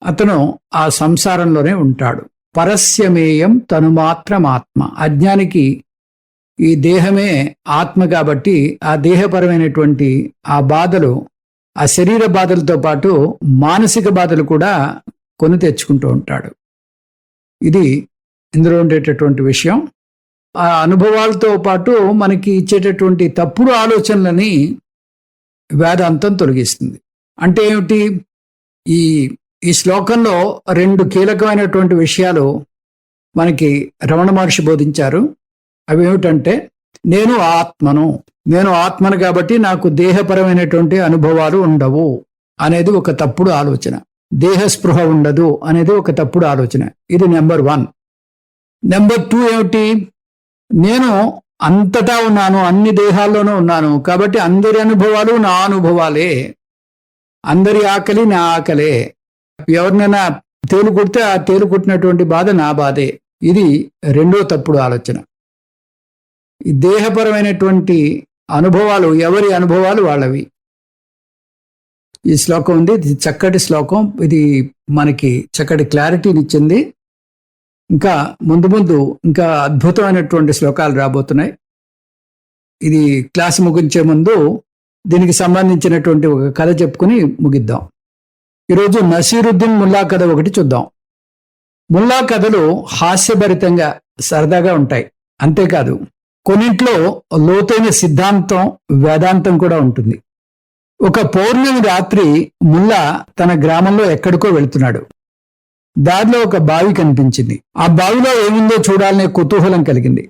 అతను ఆ సంసారంలోనే ఉంటాడు. పరస్యమేయం తను మాత్రమాత్మ. అజ్ఞానికి ఈ దేహమే ఆత్మ కాబట్టి ఆ దేహపరమైనటువంటి ఆ బాధలు, ఆ శరీర బాధలతో పాటు మానసిక బాధలు కూడా కొని తెచ్చుకుంటూ ఉంటాడు. ఇది ఇందులో ఉండేటటువంటి విషయం. ఆ అనుభవాలతో పాటు మనకి ఇచ్చేటటువంటి తప్పుడు ఆలోచనలని వేదాంతం తొలగిస్తుంది. అంటే ఏమిటి? ఈ శ్లోకంలో 2 కీలకమైనటువంటి విషయాలు మనకి రమణ మహర్షి బోధించారు. అవి ఏమిటంటే, నేను ఆత్మను కాబట్టి నాకు దేహపరమైనటువంటి అనుభవాలు ఉండవు అనేది ఒక తప్పుడు ఆలోచన. దేహస్పృహ ఉండదు అనేది ఒక తప్పుడు ఆలోచన. ఇది నెంబర్ 1. నెంబర్ 2 ఏమిటి? నేను అంతటా ఉన్నాను, అన్ని దేహాల్లోనూ ఉన్నాను కాబట్టి అందరి అనుభవాలు నా అనుభవాలే, అందరి ఆకలి నా ఆకలే. ఎవరినైనా తేలు కుడితే ఆ తేలు కుట్టినటువంటి బాధ నా బాధే. ఇది 2వ తప్పుడు ఆలోచన. ఈ దేహపరమైనటువంటి అనుభవాలు ఎవరి అనుభవాలు వాళ్ళవి. ఈ శ్లోకం ఉంది, ఇది చక్కటి శ్లోకం. ఇది మనకి చక్కటి క్లారిటీని ఇచ్చింది. ఇంకా ముందు ఇంకా అద్భుతమైనటువంటి శ్లోకాలు రాబోతున్నాయి. ఇది క్లాస్ ముగించే ముందు దీనికి సంబంధించినటువంటి ఒక కథ చెప్పుకుని ముగిద్దాం. ఈరోజు నసీరుద్దీన్ ముల్లా కథ ఒకటి చూద్దాం. ముల్లా కథలు హాస్యభరితంగా సరదాగా ఉంటాయి. అంతేకాదు కొన్నింట్లో లోతైన సిద్ధాంతం, వేదాంతం కూడా ఉంటుంది. ఒక పౌర్ణమి రాత్రి ముల్లా తన గ్రామంలో ఎక్కడికో వెళుతున్నాడు. దారిలో ఒక బావి కనిపించింది. ఆ బావిలో ఏముందో చూడాలనే కుతూహలం కలిగింది.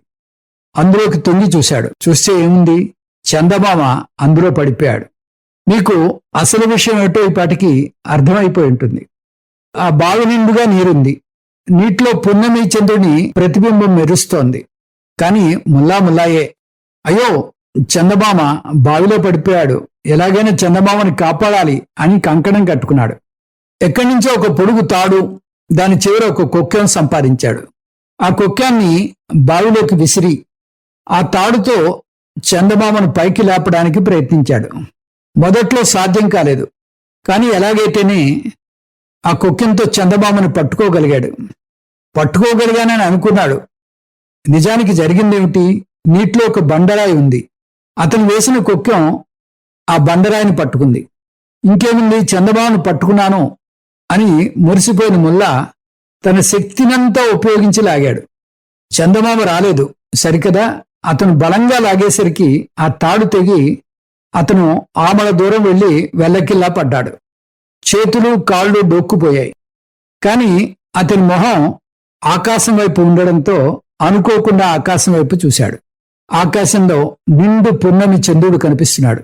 అందులోకి తొంగి చూశాడు. చూస్తే ఏముంది? చందమామ అందులో పడిపోయాడు. మీకు అసలు విషయం ఏటో ఈ పాటికి అర్థమైపోయి ఉంటుంది. ఆ బావి నిండుగా నీరుంది. నీటిలో పున్నమి చంద్రుని ప్రతిబింబం మెరుస్తోంది. కానీ ముల్లాయే. అయ్యో, చందమామ బావిలో పడిపోయాడు, ఎలాగైనా చందమామని కాపాడాలి అని కంకణం కట్టుకున్నాడు. ఎక్కడి నుంచో ఒక పొడుగు తాడు, దాని చివర ఒక కొక్కెం సంపాదించాడు. ఆ కొక్కాన్ని బావిలోకి విసిరి ఆ తాడుతో చందమామను పైకి లేపడానికి ప్రయత్నించాడు. మొదట్లో సాధ్యం కాలేదు. కానీ ఎలాగైతేనే ఆ కొక్కెంతో చందమామను పట్టుకోగలిగానని అనుకున్నాడు. నిజానికి జరిగిందేమిటి? నీటిలో ఒక బండరాయి ఉంది. అతను వేసిన కొక్కెం ఆ బండరాయిని పట్టుకుంది. ఇంకేముంది, చందమామను పట్టుకున్నాను అని మురిసిపోయిన ముల్లా తన శక్తినంతా ఉపయోగించి లాగాడు. చందమామ రాలేదు. సరికదా అతను బలంగా లాగేసరికి ఆ తాడు తెగి అతను ఆమల దూరం వెళ్ళి వెల్లకిల్లా పడ్డాడు. చేతులు కాళ్ళు డొక్కుపోయాయి. కానీ అతని మొహం ఆకాశం వైపు ఉండడంతో అనుకోకుండా ఆకాశం వైపు చూశాడు. ఆకాశంలో నిండు పున్నమి చంద్రుడు కనిపిస్తున్నాడు.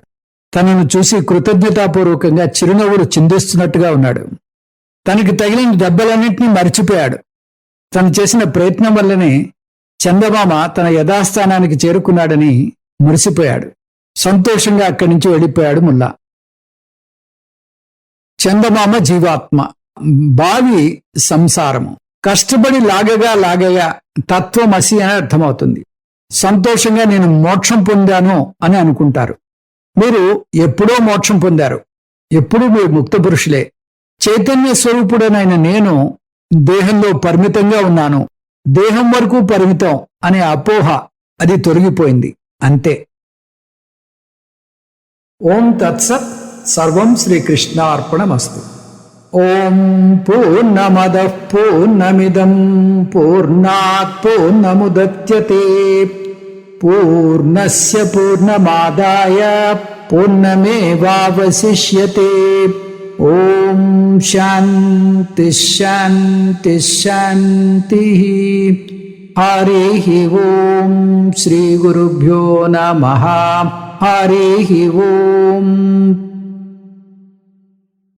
తనను చూసి కృతజ్ఞతాపూర్వకంగా చిరునవ్వులు చిందిస్తున్నట్టుగా ఉన్నాడు. తనకి తగిలిన దెబ్బలన్నింటినీ మరిచిపోయాడు. తను చేసిన ప్రయత్నం వల్లనే చందమామ తన యథాస్థానానికి చేరుకున్నాడని మురిసిపోయాడు. సంతోషంగా అక్కడి నుంచి వెళ్ళిపోయాడు ముల్లా. చందమామ జీవాత్మ, బావి సంసారము. కష్టపడి లాగగా తత్వమసి అని అర్థమవుతుంది. సంతోషంగా నేను మోక్షం పొందాను అని అనుకుంటారు. మీరు ఎప్పుడో మోక్షం పొందారు. ఎప్పుడూ మీరు ముక్త పురుషులే. చైతన్య స్వరూపుడనైన నేను దేహంలో పరిమితంగా ఉన్నాను, దేహం వరకు పరిమితం అనే అపోహ అది తొలగిపోయింది. అంతే. ఓం తత్సత్. సర్వం శ్రీకృష్ణార్పణమస్తు. ఓం పూర్ణమదః పూర్ణమిదం పూర్ణాత్ పూర్ణముదచ్యతే పూర్ణస్య పూర్ణమాదాయ పూర్ణమేవావశిష్యతే. ఓం శాంతి శాంతి శాంతి. హరి ఓం. శ్రీ గురుభ్యో నమః. హరి ఓం.